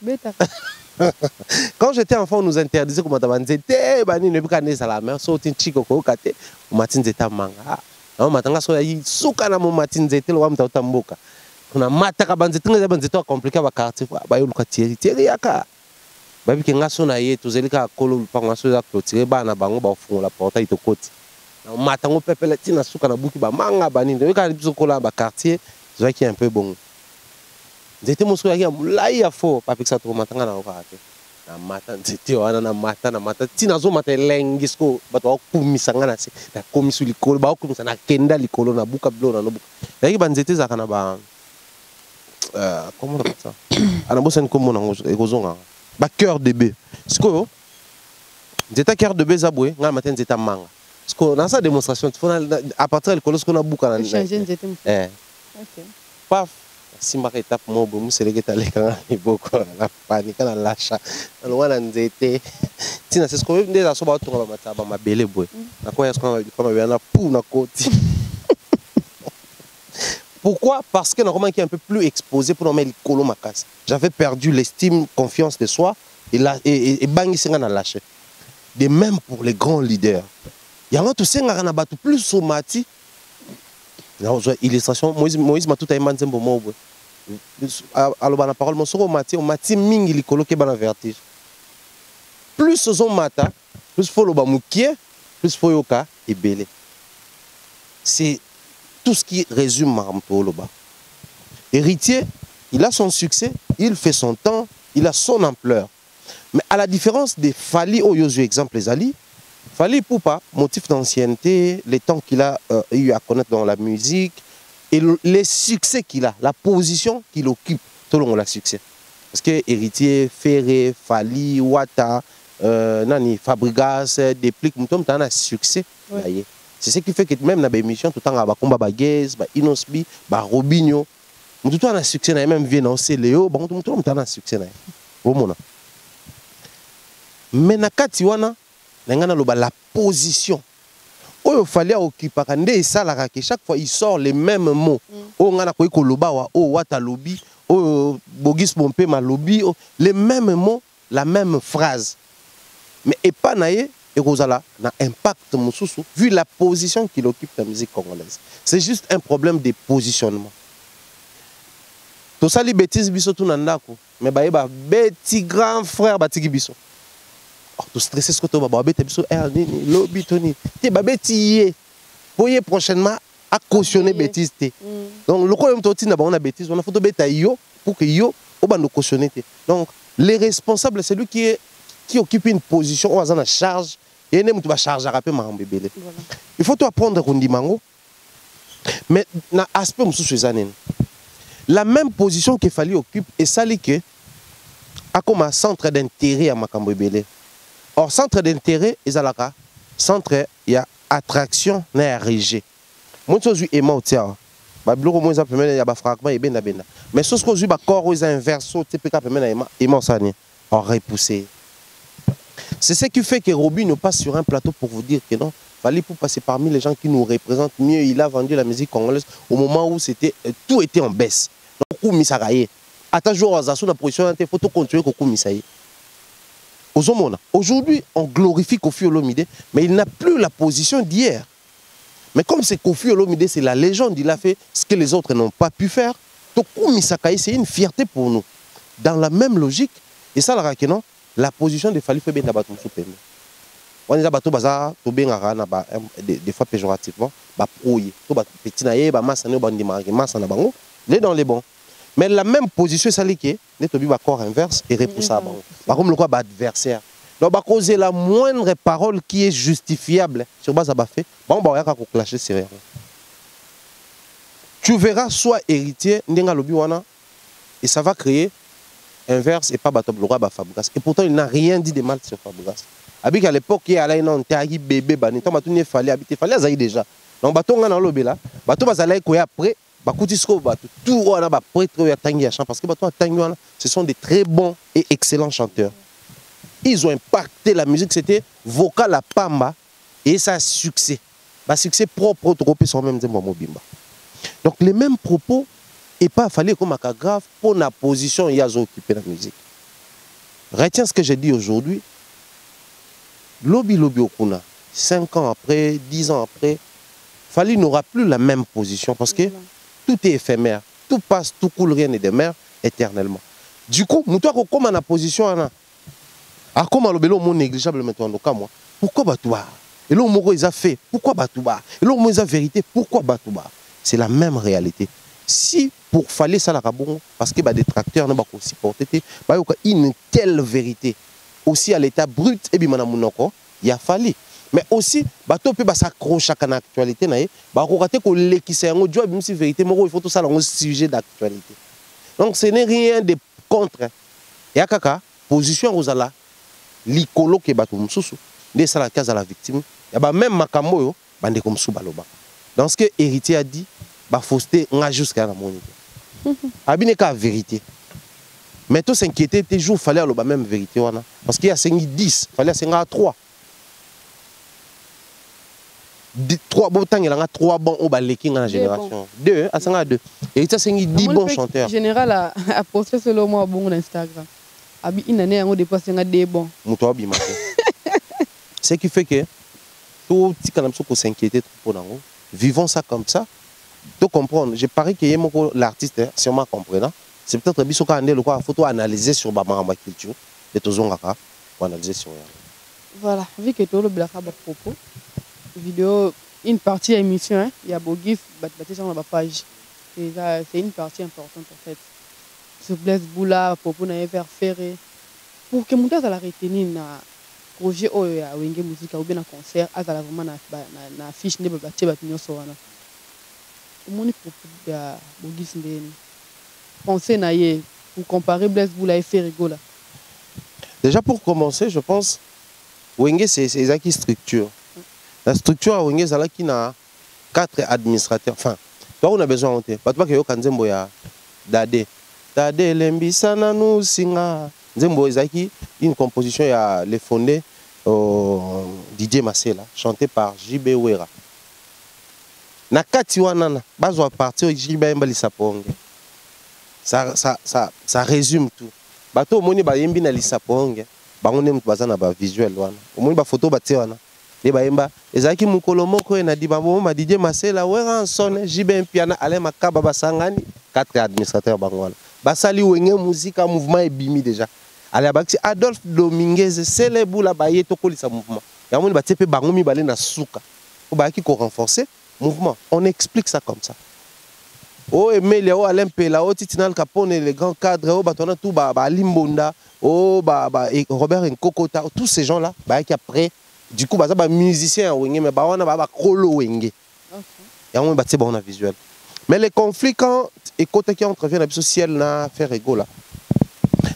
quand j'étais enfant on nous interdisait comment t'avancer bani ne pas connaître la mer sauter chico ko kate matin zeta manga na matanga so yi suka na mo matin zeta lo amta utamboka kuna mata ka banze tinga banze to compliqué ba quartier ba yo lukatieri yaka babi ke ngaso na ye tozelika kolo lupango so za clôturer bana bango ba fungola porta itokoti na mata ngo pepele tina suka na buki ba manga bani ndio ka biso kola ba quartier zo qui un peu bon nzete mosuku yaki ya mulai ya fo papikisa to matanga na okate na mata nzete wana na mata tina zo mata lengisko bato akumisa ngana se na komisu likolo ba akumisa na kenda likolo na buka blo na buka yaki banzete zaka na ba comment on appelle ça? Anabosen comme on a cœur de bœuf. C'est quoi? Zeta cœur de bœuf zaboué, on a matin zeta manga. Parce que dans sa démonstration, à partir de l'école, on a beaucoup de changer zeta. Ok. Paf. Si ma étape mo bomu c'est que t'allais quand même beaucoup la panique dans l'achat alors on a nzete tina c'est ce qu'on déjà so ba to ba mataba mabele boy na quoi est-ce qu'on a na pour na côté. Pourquoi? Parce que normalement qui est un peu plus exposé pour nommer le colo makas. J'avais perdu l'estime, confiance de soi et bangi singa na lâché. De même pour les grands leaders. Il y a un tout singa na batu plus somati. Non, illustration Moïse m'a tout aimé nzembo mo boy. Alors la parole mon soro mati mingi li coloqué bana vertige. Plus on mata, plus faut le bamukie, plus faut yoka et belé. C'est tout ce qui résume Maramto Loba. Héritier, il a son succès, il fait son temps, il a son ampleur. Mais à la différence des Fali Oyozu, exemple les Ali, Fali Poupa, motif d'ancienneté, les temps qu'il a eu à connaître dans la musique, et les succès qu'il a, la position qu'il occupe tout le long de la succès. Parce que Héritier, Ferré, Fali, Wata, Nani, Fabregas, Déplique, nous sommes dans un succès. Ouais. C'est ce qui fait que même dans l'émission, tout le temps, il y a Baguez, Inosbi, Robinho, tout le temps, on a succès, même Vénancé, Léo, tout le temps, on a succès. Mais dans Katiwana, la position. Il fallait occuper chaque fois il sort les mêmes mots. Les mêmes mots, la même phrase. Mais et pas naïe et Rosala n'a impact vu la position qu'il occupe dans la musique congolaise. C'est juste un problème de positionnement. Tout ça les bêtises biso tout nandako mais ba bêti grand frère batiki biso. Tout stressé ce que tu vas bêter biso ernini lobby toni. Ti ba bêti voyez prochainement à cautionner bêtise té. Donc le problème toti na ba on a bêtise on a photo bêta yo pour que yo au ba no cautionner té. Donc les responsables c'est lui qui occupe une position ou en charge et ne tu vas charger rapper marambé belé. Il faut toi apprendre Rundimango. Mais na aspect musu chezanen. La même position que Fali occupe et ça li que a comme un centre d'intérêt à Makambo belé. Or, centre d'intérêt, centre, il y a attraction, il y a régie. Moi, je suis aimant, il y a fragment, mais ce que je suis corps, il y a inverse, repoussé. C'est ce qui fait que Roby nous passe sur un plateau pour vous dire que non, Fali pour passer parmi les gens qui nous représentent mieux, il a vendu la musique congolaise au moment où tout était en baisse. Donc, il faut continuer à aujourd'hui, on glorifie Kofi Olomide, mais il n'a plus la position d'hier. Mais comme c'est Kofi Olomide, c'est la légende, il a fait ce que les autres n'ont pas pu faire. C'est une fierté pour nous. Dans la même logique, et ça, la position de Fali Febe Nabatou Soupeme. On est des fois péjorativement, dans les bons. Mais la même position, c'est que le corps inverse et repoussable. Par contre, le corps adversaire. Donc, à cause de la moindre parole qui est justifiable sur base de fait, on va clasher sérieusement. Tu verras soit héritier, et ça va créer inverse et pas Batob le roi Fabregas. Et pourtant, il n'a rien dit de mal sur Fabregas. Avec à l'époque, il y a un bébé, il fallait habiter, il fallait déjà. Donc, Baton a lobé là, Baton va aller après. Tout parce que ce sont des très bons et excellents chanteurs. Ils ont impacté la musique, c'était vocal à Pamba et ça a succès. Succès propre sur même Mobimba. Donc les mêmes propos et pas fallu comme un grave pour la position il a occupé la musique. Retiens ce que j'ai dit aujourd'hui. Lobby Okuna, 5 ans après, 10 ans après, Fali n'aura plus la même position parce que tout est éphémère, tout passe, tout coule, rien n'est de mer éternellement. Du coup, nous sommes comme en position, comme le bélo négligeable maintenant, moi. Pourquoi Batouba? Et l'homme ils a fait, pourquoi Batouba? Et l'homme ils a vérité, pourquoi Batouba? C'est la même réalité. Si pour Fali ça la rabon, parce que les détracteurs n'ont pas supporté, une telle vérité, aussi à l'état brut, et bien il y a Fali. Mais aussi, bateau peut s'accrocher à l'actualité, il faut tout ça dans un sujet d'actualité. Donc ce n'est rien de contre. Et à kaka, position aux ala, l'icolo qui est bateau moussou, dès ça la case à la victime, et bah même Makamoyo, bande comme sous baloba. Dans ce que héritier a dit, bah fausseté, on a jusqu'à la monnaie. Abine qu'à vérité. Mais tout s'inquiéter, tes jours, fallait la même vérité. Parce qu'il y a 10, fallait 3. 3 bons temps, il y a 3 bons au balèking dans la génération. 2, à 2. Et ça, c'est 10 bons chanteurs. En général, à poster sur le mot bon Instagram. Abi une année, on dépasse 2 bons. Ce qui fait que tout petit canam faut s'inquiéter trop pour nous. Vivons ça comme ça. Tu comprends? Je parie que l'artiste, si on m'a compris, c'est peut-être que quand on a photo analyser sur ma culture, et tout ça, on analyser sur. Voilà, vu que tout le black a propos, vidéo, une partie de l'émission, hein, il y a beau gif, sur la page. C'est une partie importante en fait. Ce Blaise Boula, propos n'a pas ferré. Pour que mon gars à la retenir na projet ou ya wenge musique ou bien un concert, à la vraiment na affiche ne ba tiba tinyo so wana. Mon propos ya beau gif ndeni. Pensez na ye pour comparer Blaise Boula et Ferrigo là. Déjà pour commencer, je pense Wenge c'est ça qui structure. La structure à Wenge c'est là qui n'a 4 administrateurs. Enfin, toi on a besoin de monter. Pas que yo kanzembo ya Dade. Dade lembisana nous singa. Nzembo ezaki une composition ya les fondés Didier Massela chanté par JB Wera. Na kati wana bazwa partir JB Mbali Saponge. Ça résume tout. Bato moni ba yembi na lisaponge. Bango nem bazana ba visuel wana. Omoni ba photo ba tiwana. De ba yemba ezaki mukolo moko na dibabo ma Didier Massela Wera sonne JB Mpiana ale makaba basangani 4 administrateurs bango wana. Basali wenge musique mouvement ebimi déjà. Allez, Adolphe Dominguez, c'est les boules à bailler tout ce mouvement. Il y a un peu de bangoumi balé na souka. Pour renforcer le mouvement. On explique ça comme ça. Oh, Emile, oh, Alain Pela, oh, Titinal Capone, les grands cadres, oh, Batona, tout, Limbonda, oh, Robert Nkokota, tous ces gens-là, qui après, du coup, bah, musicien, mais bah, on a Kolo Wenge. Il y a un peu de visuel. Mais les conflits, quand et côté qui entrevient avec ce ciel, n'a fait rigolo là.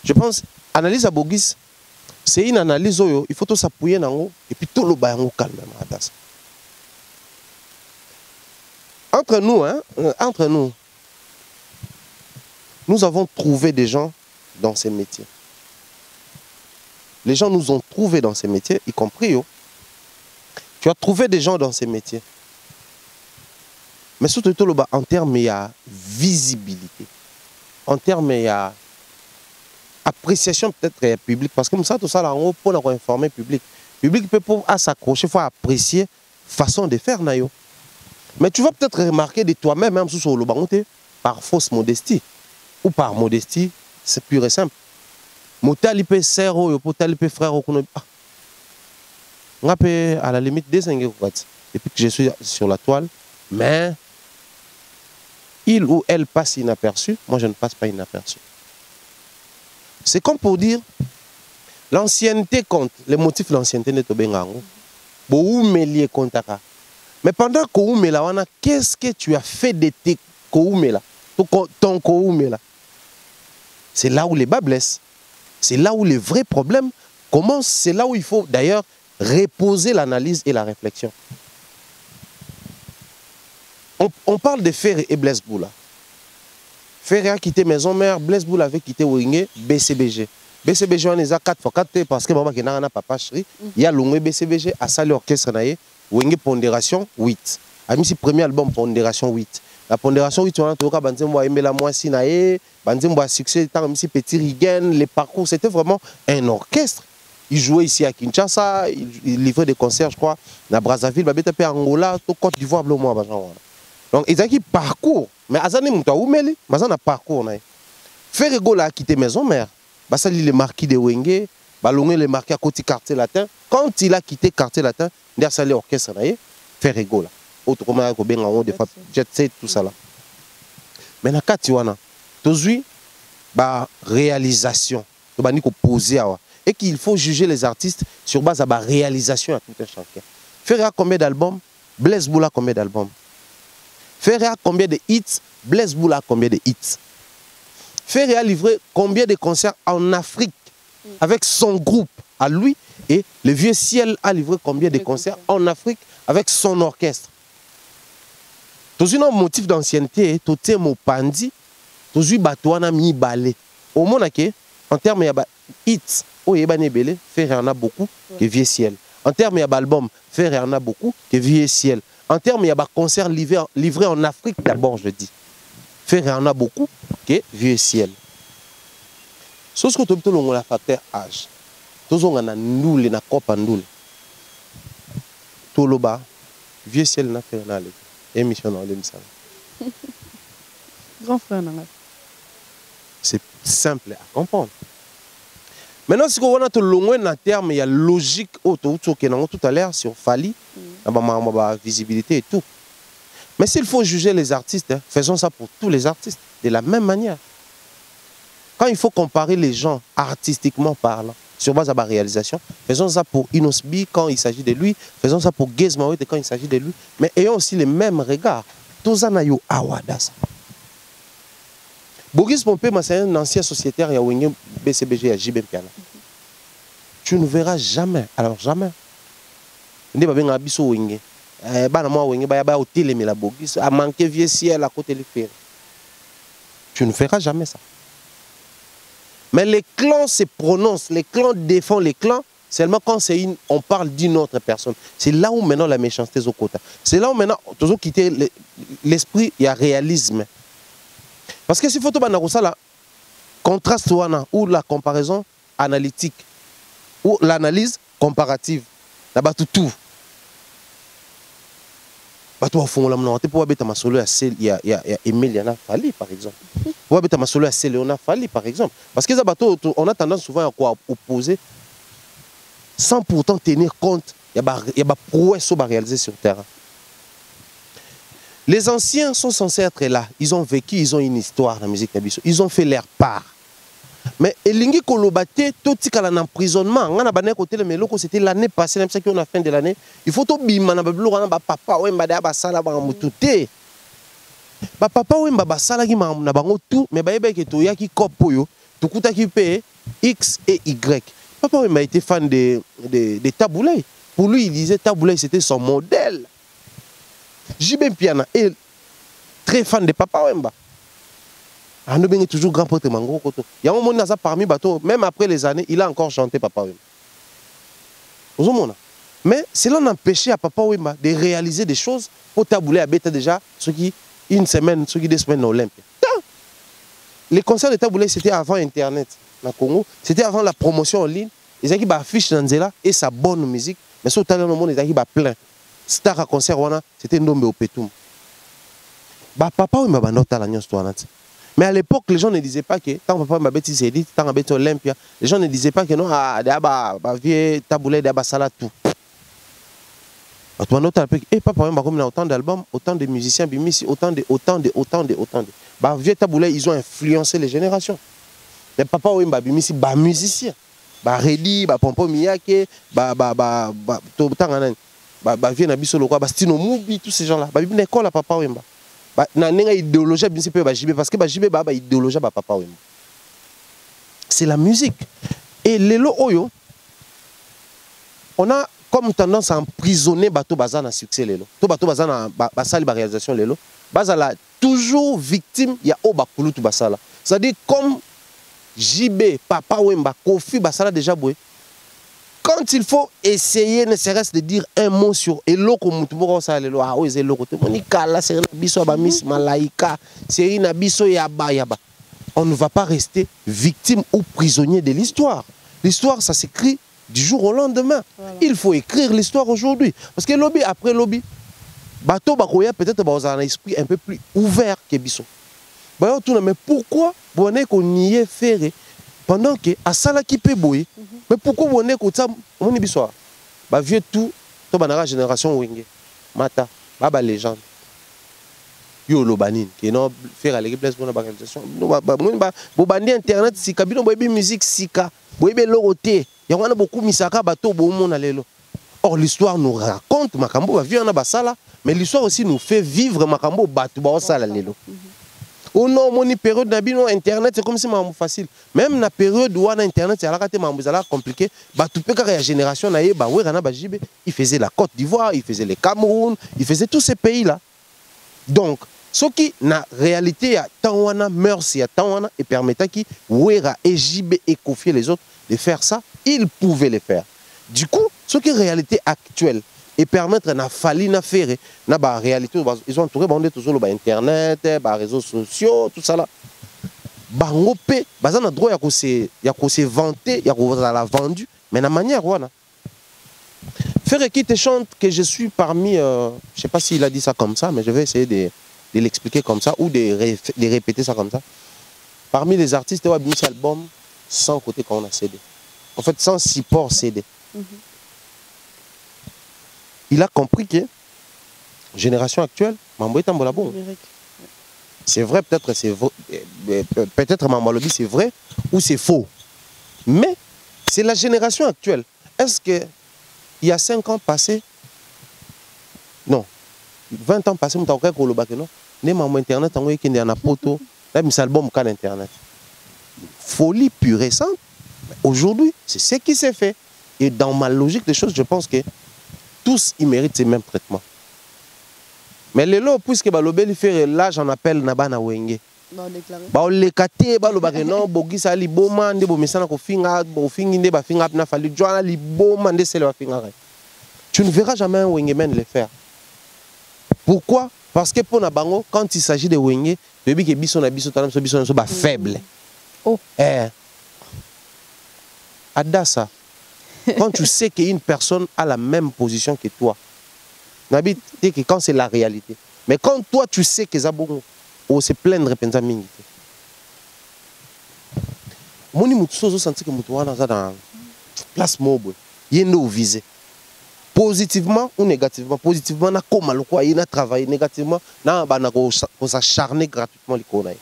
Je pense. Analyse à Bogis, c'est une analyse où il faut tout s'appuyer et puis tout le bain calme. Entre nous, nous avons trouvé des gens dans ces métiers. Les gens nous ont trouvés dans ces métiers, y compris eux. Tu as trouvé des gens dans ces métiers. Mais surtout tout le bas, en termes il y a visibilité, en termes il y a appréciation peut-être publique, parce que ça tout ça là on peut informer public. Public peut pas s'accrocher, faut apprécier façon de faire nayo. Mais tu vas peut-être remarquer de toi-même même sur le bangoté par fausse modestie ou par modestie, c'est pur et simple. Motali peut sœur ou potali peut frère ou on peut à la limite descendre et puis que je suis sur la toile, mais il ou elle passe inaperçu, moi je ne passe pas inaperçu. C'est comme pour dire, l'ancienneté compte, les motifs de l'ancienneté n'est pas bien. Mais pendant que qu'est-ce que tu as fait de tes ton Koumela? C'est là où les bas blessent. C'est là où les vrais problèmes commencent. C'est là où il faut d'ailleurs reposer l'analyse et la réflexion. On parle de Ferré et Blaise Boula. Ferré a quitté Maison Mère, Blaise Boula avait quitté Wenge, BCBG. BCBG on est à 4x4 parce que maman qui n'a pas chéri, il y a l'ongé BCBG à salle orchestre naïe, Wenge Pondération 8. A mis le premier album Pondération 8. La Pondération 8 on a trouvé Banzembo a aimé la moitié naïe, Banzembo a succès tant même si Petit Rigen, les parcours c'était vraiment un orchestre. Il jouait ici à Kinshasa, il livrait des concerts je crois, à Brazzaville, à Angola, tout Côte d'Ivoire, bleu moi donc ils ont qui parcours. Mais Azani Mouta Oumeli, mais on a parcours. Ferrigo a quitté Maison Mère. Basali le marquis de Wenge, Balongé le marquis à côté quartier latin. Quand il a quitté quartier latin, il a salé orchestre Ferrigo là. Autrement que ben on des fois jet set tout ça là. Mais na katiwana, tozui ba réalisation, to ba ni ko poser awa et qu'il faut juger les artistes sur base à ba réalisation à tout un chacun. Ferrigo a combien d'albums? Blaise Boula combien d'albums? Ferré a combien de hits? Blaise Boula a combien de hits? Ferré a livré combien de concerts en Afrique avec son groupe à lui, et le Vieux Ciel a livré combien de concerts en Afrique avec son orchestre. Tous un motif d'ancienneté, tout est mon pandi, tous batouana mi balé. Au moins en termes de hits, au Yebanebele, Ferré en a beaucoup que Vieux Ciel. En termes d'albums, Ferré en a beaucoup que Vieux Ciel. En termes de concerts livrés en Afrique, d'abord, je dis. Ferré en a beaucoup que Vieux Ciel. Sauf que tu as le facteur âge. Tu as nul na copa nul. Tout le bas, Vieux Ciel n'a fait un émission dans l'émission. Grand frère, c'est simple à comprendre. Maintenant, si on a tout le en terme, il y a logique tout à l'heure sur Fali, la visibilité et tout. Mais s'il faut juger les artistes, faisons ça pour tous les artistes, de la même manière. Quand il faut comparer les gens artistiquement parlant, sur base de la réalisation, faisons ça pour Inosbi quand il s'agit de lui, faisons ça pour Gizmawet quand il s'agit de lui, mais ayons aussi les mêmes regards. Tous en ayant awadas. Boris Pompé, c'est un ancien sociétaire à BCBG à JB Piana. Tu ne verras jamais, alors jamais. Tu ne verras jamais ça. Mais les clans se prononcent, les clans défendent les clans seulement quand on parle d'une autre personne. C'est là où maintenant la méchanceté est au côté. C'est là où maintenant, toujours quitter l'esprit, il y a réalisme. Parce que si photo la contraste ou la comparaison analytique ou l'analyse comparative, là-bas tout. Bato fond la monnaie pour habiter ma solo à celle il y a Emiliana Fali par exemple. Pour habiter ma solo à celle on a Fali par exemple. Parce que ça bateau on a tendance souvent à quoi opposer sans pourtant tenir compte il y a des prouesses à réaliser sur terrain. Les anciens sont censés être là, ils ont vécu, ils ont une histoire dans la musique nabiso, ils ont fait leur part. Mais Elingi Kolobate, tout ce qu'il y a un emprisonnement, c'était l'année passée, même ça qu'on a fin de l'année. Il faut tout bima na bablo na papa ou mbada ba sala ba mutute. Ba papa ou mbaba sala ki na bango tout, mais ba yeba ke to ya ki kopo yo, to kuta ki pe X et Y. Papa ou m'a été fan de Taboulay. Pour lui, il disait Taboulay c'était son modèle. JB Piana est très fan de Papa Wemba. On est toujours grand pote Mango Koto. Il y a un moment parmi bateau, même après les années, il a encore chanté Papa Wemba. Mais cela n'empêchait à Papa Wemba de réaliser des choses pour Taboulay à Beta déjà, ce qui une semaine, ce qui 2 semaines à Olympia. Les concerts de Taboulay c'était avant Internet dans Congo, c'était avant la promotion en ligne. Ils avaient affiché dans Zela et sa bonne musique, mais sur le monde ils avaient plein. Star à concert c'était Ndombe au Petum. Papa Wemba banota la nyos toi. Mais à l'époque, les gens ne disaient pas que, tant que papa m'a bêtise dit, tant que bêtise Olympia, les gens ne disaient pas que non, vieux Taboulay, Sala tout. Et papa m'a comme autant d'albums, autant de musiciens, autant de. Vieux Taboulay, ils ont influencé les générations. Mais papa m'a bimisi, musicien. Redi, Pompo Miyake, vieux Nabiso Lokwa, Stino Moubi, tous ces gens-là. Une école à papa Wemba. Idéologie parce que idéologie papa c'est la musique et lelo oyo on a comme tendance à emprisonner bateau bazan à succès lelo to bateau bazan à basali ba réalisation lelo bazala toujours victime ya obakulu tu basala c'est-à-dire comme JB Papa Wemba Kofi basala déjà boué. Quand il faut essayer, ne serait-ce de dire un mot sur Eloko Mutumoro Salelo, ah oui, Eloko, Monika, là, c'est Nabiso Abamis, Malaika, c'est Nabiso Yaba Yaba. On ne va pas rester victime ou prisonnier de l'histoire. L'histoire, ça s'écrit du jour au lendemain. Voilà. Il faut écrire l'histoire aujourd'hui. Parce que lobby après lobby, Bato Bakoya peut-être dans un esprit un peu plus ouvert que Bisso. Mais pourquoi on est qu'on y est ferré pendant que à Sala qui peut boyer? Mais pourquoi on est comme ça? On est bissoir. Vieux tout, la génération Wenge, Mata, Baba légende. Yo Lobanin, qui est non faire à l'équipe pour la réalisation. Bobandi internet, si kabino boyebi musique sika, boyebi loroté. Il y a beaucoup misaka bateau bon mon alelo. Or l'histoire nous raconte Makambo va vivre na basala, mais l'histoire aussi nous fait vivre Makambo bateau ba sala lelo. Oh non, mon période d'habino internet c'est comme si c'est facile. Même la période où on a internet c'est là compliqué. Bah tout peu la génération naïe bah ouais rana bajibe, il faisait la Côte d'Ivoire, il faisait le Cameroun, il faisait tous ces pays là. Donc ce qui na réalité à Tawana merci à Tawana et permettait qui ouera et JB et confier les autres de faire ça, ils pouvaient le faire. Du coup, ce qui est réalité actuelle et permettre na fali na faire na ba réalité ils ont entouré bandé toujours le internet, ba réseaux sociaux, tout ça là. Bango pe bazana droit ya ko se vanter, ya ko la vendu, mais na manière wana. Faire qui te chante que je suis parmi je sais pas s'il a dit ça comme ça mais je vais essayer de l'expliquer comme ça ou de répéter ça comme ça. Parmi les artistes qui ont mis album sans côté quand on a CD. En fait sans support CD. Il a compris que génération actuelle, c'est vrai, peut-être Mamalobi c'est vrai ou c'est faux. Mais c'est la génération actuelle. Est-ce que il y a 5 ans passés, non, 20 ans passés, on a non, internet, on a poto, album internet. Folie pure et simple. Aujourd'hui, c'est ce qui s'est fait. Et dans ma logique des choses, je pense que tous ils méritent ces mêmes traitements. Mais les lots, puisque balobeli fait là, j'en appelle Nabana Wenge. Ba le kate ba lo ba non bogisa li boma nde bo mesana ko finga bo fingi nde ba finga na fali joana li boma nde sele ba finga. Tu ne verras jamais un Wengemen le faire. Pourquoi? Parce que pour na bango quand il s'agit de Wenge, depuis que biso na biso tanam so biso na so ba faible. Oh. Adassa. Quand tu sais qu'une personne a la même position que toi, Nabi, que quand c'est la réalité. Mais quand toi tu sais que Zabongo, on se plaindre penza mingi. Moni mutusozo senti que mutuana za dans place mobo, yendo visé. Positivement ou négativement, positivement na koma lokwa yina travailler négativement na bana ko s'acharner gratuitement li konai.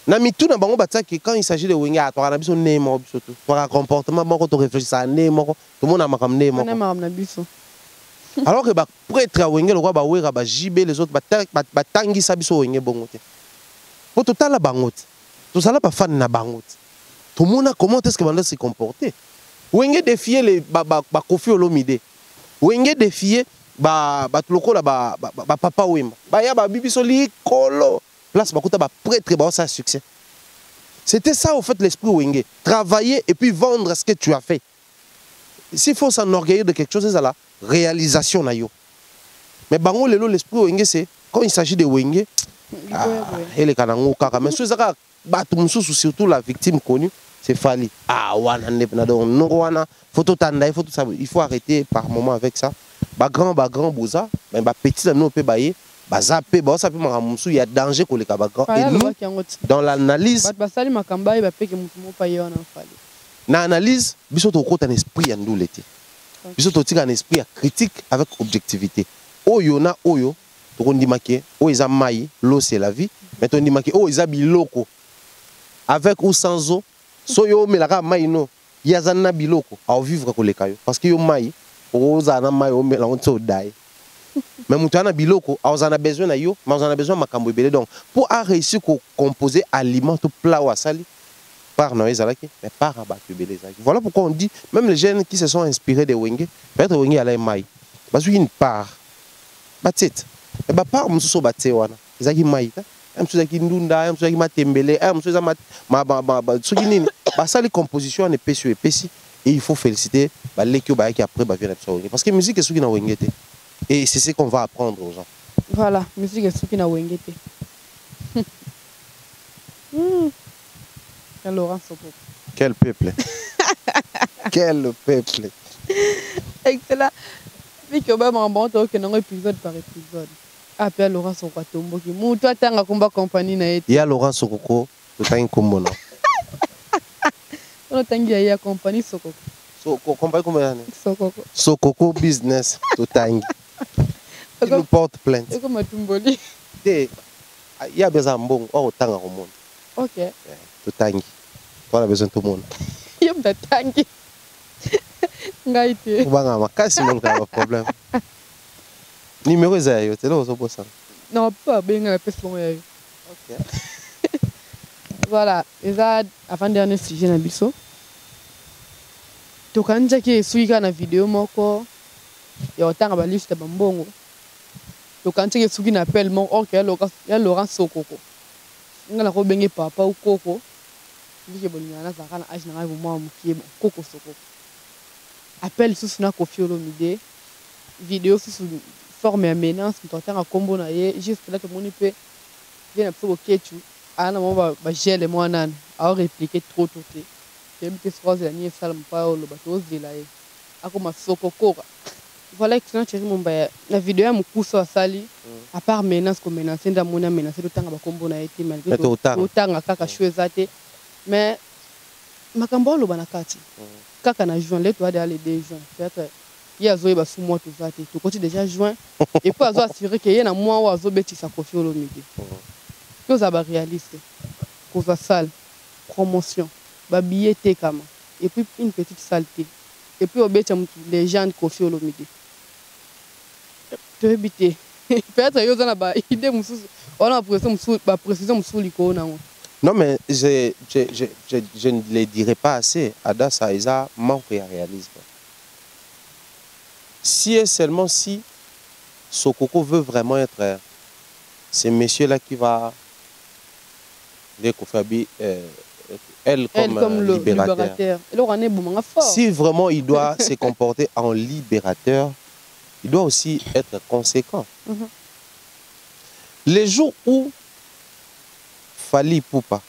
Na mitu na bango bataki quand il s'agit de wenga to na biso ne mo biso to. Pour comportement moko to réfléchir ça ne moko, tout le monde a makam ne moko. Na makam na biso. Alors que ba prêtre à wenge le roi ba wera ba jibé les autres ba tangi sa biso wenge bongote. Pour total la bangote. Tout ça là pas fan na bangote. Tout le monde a comment est-ce que va se comporter. Wenge défier les ba Kofi Olomide. Wenge défier ba tuloko la ba papa wema. Ba ya ba bibiso li kolo. Place ba kuta ba prêtre ba ça succès. C'était ça au fait l'esprit wenge. Travailler et puis vendre ce que tu as fait. S'il faut s'enorgueillir de quelque chose, c'est la réalisation na yo. Mais bango lelo l'esprit wenge c'est quand il s'agit de wenge et les kanango kaka mais ça surtout la victime connue c'est Fali. Ah wana nepna donc non wana photo tanda photo ça il faut arrêter par moment avec ça. Ba grand boza mais ba petit no pe baye ba zape ba ça peut maramusu il y a danger ko le ka ba grand et nous dans l'analyse ba sali makamba ba peke mutu mo paye wana Fali. Na analyse biso to kota un esprit ya ndulete. Biso to tika un esprit critique avec objectivité. Oyo na oyo to kondimake o eza mai l'eau c'est la vie mais to ndimake o eza biloko avec ou sans eau soyo melaka mai no yazana biloko à vivre ko leka yo parce que yo mai o za na mai o mela on to dai mais mutu ana biloko a ozana besoin na yo mais ozana besoin makambo ebele donc pour réussir ko composer aliment to plat ou asali par Noé Zalaki, mais par Abatubele Zalaki. Voilà pourquoi on dit, même les jeunes qui se sont inspirés de Wenge, peut-être Wenge à la maille. Parce qu'il y a une part. Batit. Et bah, part, on se bat Wana. Zaki maille. On se dit Ndunda, on se dit Matembele, on se dit ça, les compositions en épaisse sur épaisse. Et il faut féliciter l'équipe qui après va venir sur Wenge. Parce que la musique est ce qui n'a Wenge. Et c'est ce qu'on va apprendre aux gens. Voilà, la musique est ce qui n'a Wenge. Laurent Sokoko. Quel peuple. Quel peuple. Excellent. Puis que bah mon bon que non épisode par épisode. Appelle Laurent Sokoko tombo qui mou toi tanga combat compagnie na été. Il y a Laurent Sokoko, to tanga kombo na. On tanga ya compagnie Sokoko. Sokoko compagnie combien d'années? Sokoko. Sokoko business to tanga. Il nous porte plainte. C'est comme Tumboli. Il y a besoin bon au tanga au monde. OK. To tanga. On a besoin de tout le monde. Il y a de tangi. Ngaïté. On va makasi mon cas problème. Numéro zayo, c'est là où ça. Non, pas bien la personne. Ok. Voilà, eza avant-dernier sujet na biso. Tokanjaki esuki na vidéo moko ya otanga ba liste bambongo. Tokanjaki esuki na appel moko ok ya Laurent Sokoko. Ngana ko benge papa ou koko. Ndike bolinga na zaka na age na ngai mwa mukie koko Sokoko. Appel sous na Koffi Olomide. Vidéo sous forme ya menace mtotanga kombo na ye juste là to moni pe vient pour ketu ana mo ba gele mo nana a répliquer trop te te soit la ni salam pa lo bato zila ye akoma Sokoko. Voilà que tu mon ba la vidéo ya mukuso asali à part menace comme menace nda mona menace to tanga ba kombo na ye te malgré to tanga kaka choueza te mais makambo lo bana kati kaka na juin le toi d'aller des juin peut-être il y a zoé sous moi tout ça tu continue déjà juin et puis azo assurer que y a moi ou azo beti sa Koffi Olomide tous aba réaliste cause salle promotion ba billet te kama et puis une petite saleté et puis obeti les gens de Koffi Olomide tu habiter peut-être yo za ba idée mususu on a précision mususu liko na non mais je ne le dirai pas assez ada ça isa manque de réalisme. Si et seulement si Sokoko veut vraiment être ce monsieur-là qui va elle comme le libérateur. libérateur. Si vraiment il doit se comporter en libérateur, il doit aussi être conséquent. Les jours où Fally Ipupa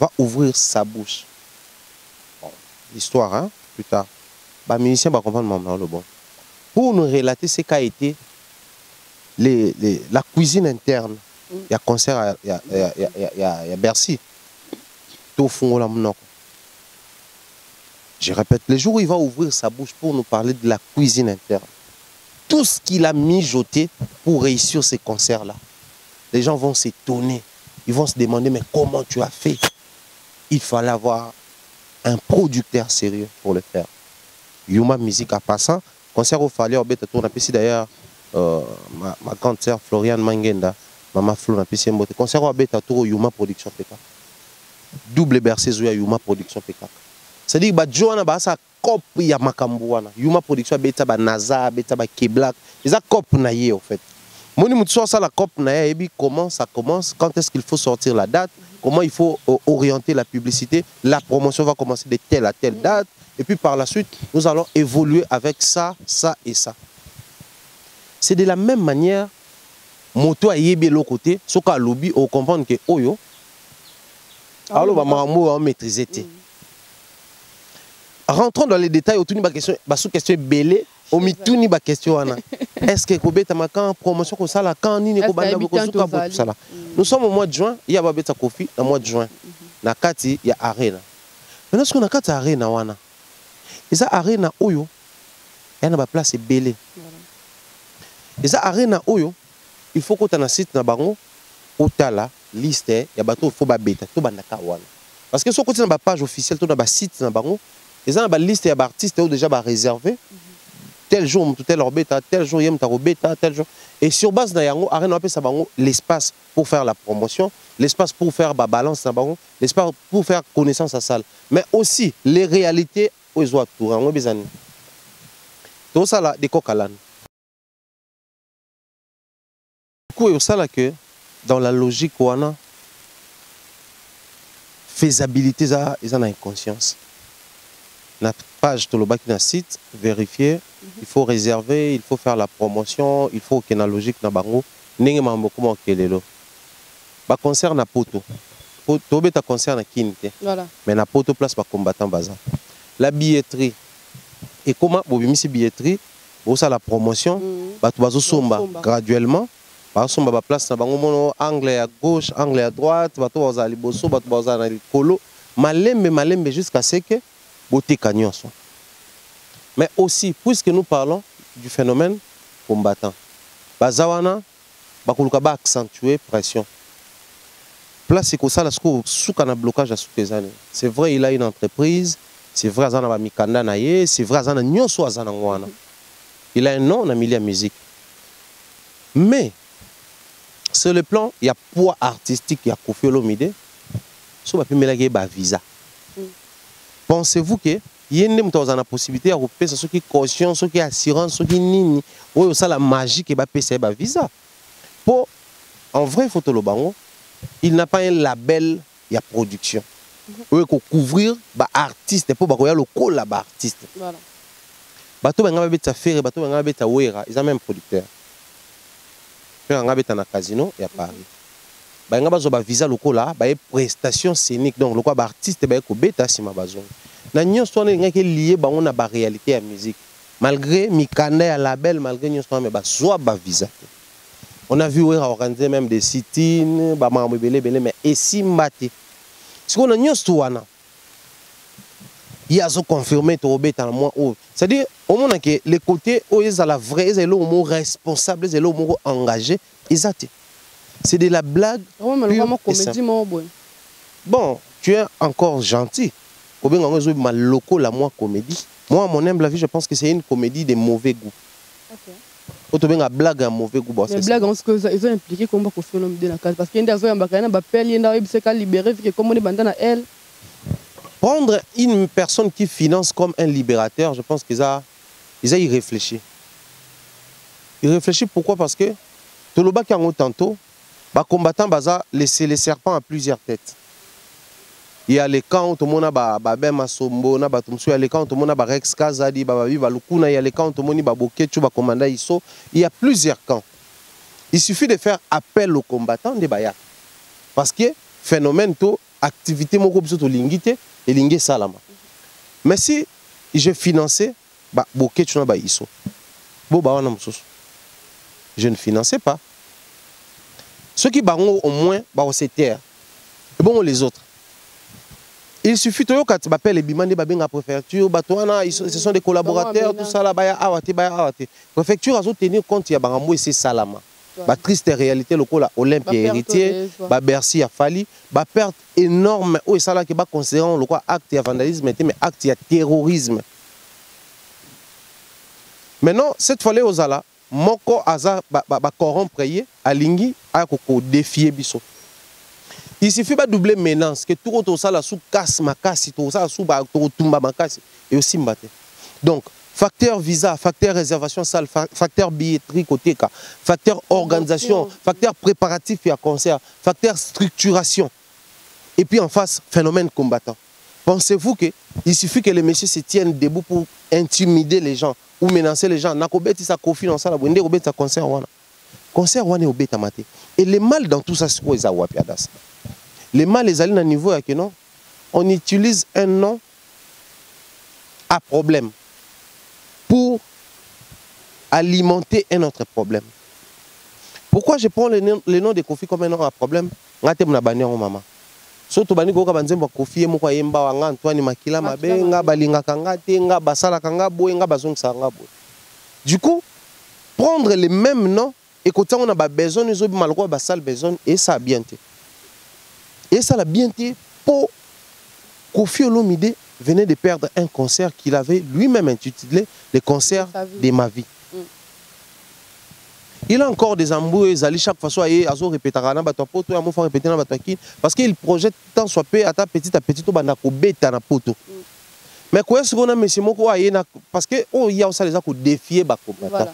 va ouvrir sa bouche, bon, l'histoire, hein, plus tard, les musiciens vont comprendre le bon. Pour nous relater ce qu'a été la cuisine interne, il y a concert, il y a Bercy. Je répète, les jours où il va ouvrir sa bouche pour nous parler de la cuisine interne, tout ce qu'il a mijoté pour réussir ces concerts-là, les gens vont s'étonner. Ils vont se demander, mais comment tu as fait? Il fallait avoir un producteur sérieux pour le faire. Yuma Musique à passant, concert au Fally Obeta tourne ici d'ailleurs ma grande sœur Floriane Mangenda, maman Flo na pisi mbote. Concert au Obeta tour Yuma Production PK. Double bercé Zouya Yuma Production PK. C'est-à-dire que Joana ba sa cop ya makambuana. Yuma Production beta ba Naza, beta ba Keblak. Ils a cop na ye en fait. Moni mutso ça la cop na ye et puis comment ça commence, quand est-ce qu'il faut sortir la date, comment il faut orienter la publicité, la promotion va commencer de telle à telle date. Et puis par la suite, nous allons évoluer avec ça, ça et ça. C'est de la même manière, moto a yébé l'autre côté, ce qu'a lobby, on comprend que oyo, alors bah maman on maîtriser. Rentrons dans les détails, autour de question, sous question belé, au mitou ni ba question ana. Est-ce que kobeta makan promotion ko sala kan ni ko banda ko suka bo tout ça là. Nous sommes au mois de juin, il y a ba beta Koffi au mois de juin. Na kati il y a arena. Maintenant ce qu'on a kati arena wana. Eza arena oyo yana ba place belé. Eza arena oyo il faut que tu na site na bango otala liste ya bato faut ba beta to bandaka wana. Parce que ce côté na ba page officielle to na ba site na bango, eza na ba liste ya ba artistes ou déjà ba réservé. Tel jour tel leur bêta, tel jour yem ta bêta, tel jour. Et sur base na yango arena pe sa bango l'espace pour faire la promotion, l'espace pour faire ba balance na bango, l'espace pour faire connaissance à salle, mais aussi les réalités aux oies tour en bezani. Tout ça là des cocalan. Du coup, ça là que dans la logique wana faisabilité ça ils en ont inconscience. La page de l'obaki na site vérifier, il faut réserver, il faut faire la promotion, il faut qu'il y ait une logique na bango ndenge mambo comment kelelo. Ba concert na poto. Poto beta concert na kinité. Voilà. Mais na poto place ba combattant bazar. La billetterie. Et comment bobimisi billetterie, pour ça la promotion, bato bazo somba graduellement, ba somba ba place na bango mono angle à gauche, angle à droite, bato baza liboso, bato baza na likolo, malembe jusqu'à ce que beauté nyonso. Mais aussi puisque nous parlons du phénomène combattant. Bazawana bakuluka ba accentuer pression. Place que ça la souka na blocage à soukezane. C'est vrai il a une entreprise. C'est vrai, il a mikanda na ye, c'est vrai, il a nyonso azana ngwana. Il a un nom na milieu musique. Mais sur le plan, il y a poids artistique, il y a Koffi Olomide. So ba pimela ba visa. Pensez-vous que il y a une possibilité de faire ce qui est caution, ce qui est assurance, ce qui est nini, ou ça la magie qui va payer ba visa. Pour en vrai photo le bango, il n'a pas un label, il y a production. Il faut couvrir ba artiste pour ba le col là ba artiste. Voilà. Bato banga ba faire, bato banga ba wera, ils ont même producteur. Puis on a na casino et à Paris. Banga ba zo ba visa le col là, ba prestation scénique donc le quoi ba artiste ba ko beta si ma bazon. Na nyos to na ke lié ba on a ba réalité ya musique. Malgré mikanda ya label, malgré nyos to mais ba zo ba visa. On a vu organiser même des sit-in, ba ma belé mais et si maté. Ce qu'on a nyos to wana. Il y a zo confirmé to beta moi oh. C'est-à-dire au moment que les côtés où ils ont la vraie, ils ont le mot responsable, ils ont le mot engagé, ils ont. C'est de la blague. Bon, tu es encore gentil. Ma loco la moi comédie. Moi, à mon humble avis, je pense que c'est une comédie de mauvais goût. Ok. Tu as blague à mauvais goût. Les blagues, ils ont impliqué comment qu'on fait l'homme de la case. Parce qu'il y a des gens qui ont libéré, comme on est bandé à elle. Prendre une personne qui finance comme un libérateur, je pense qu'ils ont y réfléchi. Ils réfléchissent pourquoi? Parce que tout le bas qui a tantôt, les combattants laissent les serpents à plusieurs têtes. Il y a les camps où tout le monde a Ben Masombo, il y a les camps où tout le monde a Rex Kazadi, il y a les camps où tout le monde a Bokechu, il y a plusieurs camps. Il suffit de faire appel aux combattants de Baya. Parce que phénomène, activité, et l'ingé salama. Mais si je finançais, Bokechu na Baiso. Je ne finançais pas. Ceux qui ont au moins, c'est terre. Et bon, les autres. Il suffit que tu appelles les bimani babinga préfecture, ce sont des collaborateurs, tout ça là, La préfecture a tenu compte, il y a Bangamou et c'est Salama. La triste réalité, le cola Olympia héritier, Bercy a fallu, perte énorme, où ça là qui va considérer le acte de vandalisme, mais acte de terrorisme. Maintenant, cette fois-là, aux ala, moko aza corrompre à lingi a ko défier biso. Il suffit de doubler menace que tout ça la sous casse makasi tout ça sous ba tumba makasi et aussi mbaté. Donc facteur visa, facteur réservation salle, facteur billetterie côté ka, facteur organisation, facteur préparatif et à concert, facteur structuration. Et puis en face phénomène combattant. Pensez-vous que il suffit que les messieurs se tiennent debout pour intimider les gens ou menacer les gens? Nakobeti sa kofi dans ça la bonde obeta concert wana. Concert wana obeta maté. Et le mal dans tout ça c'est quoi ils awapiadas. Le mal les allés à niveau à que non, on utilise un nom à problème pour alimenter un autre problème. Pourquoi je prends le nom de Koffi comme un nom à problème? Ngate mna bani ngo mama. Surtout bani ko ka banzemba Koffi mo ko yemba wanga Antoine Makila mabe nga balinga kanga te nga basala kanga boy nga bazongisa nga boy. Du coup, prendre les mêmes noms et quand on a besoin nous obi malko basal besoin et ça a bien été. Et ça l'a bien été pour Koffi Olomide venait de perdre un concert qu'il avait lui-même intitulé le concert de ma vie. Il a encore des embrouilles, chaque fois soit il a répété parce qu'il projette tant soit peu à petit au bandako bêta na poto. Mais quoi est-ce qu'on a monsieur moko parce que oh il y a aussi les gens défier ba combattant.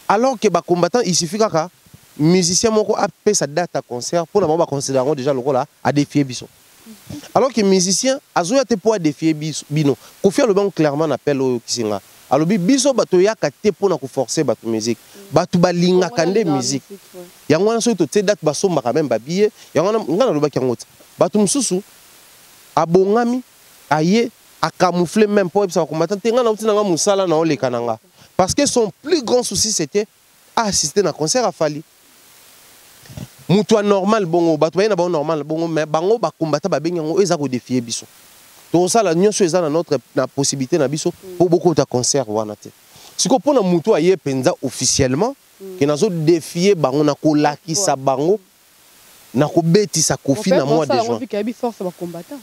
Alors que ba combattant il suffit qu'à musicien moko a fait sa date à concert pour la moment considérons déjà le rôle là à défier biso. Alors que musicien azoya te pour défier bino. Koffi Olomide clairement appelle au kisinga. Alors biso bato yaka te pour na ko forcer bato musique. Bato balinga kande musique. Yango wana so to te date basomba quand même babiye. Yango wana ngana lobaki yango. Bato mususu abongami aye a camoufler même pour ça combattant te ngana utina nga musala na ole kananga. Parce que son plus grand souci c'était assister na concert à Fali. Moutoua normal bongo bato bayena ba normal bongo mais bango ba combattant ba benyango eza ko défier biso. Tout ça la nyonso eza na notre na possibilité na biso pour beaucoup de concerts wana te. Siko pona moutoua ye penza officiellement que nazo défier bango na ko lakisa bango na ko betisa Koffi na mois de juin. On fait force ba combattant.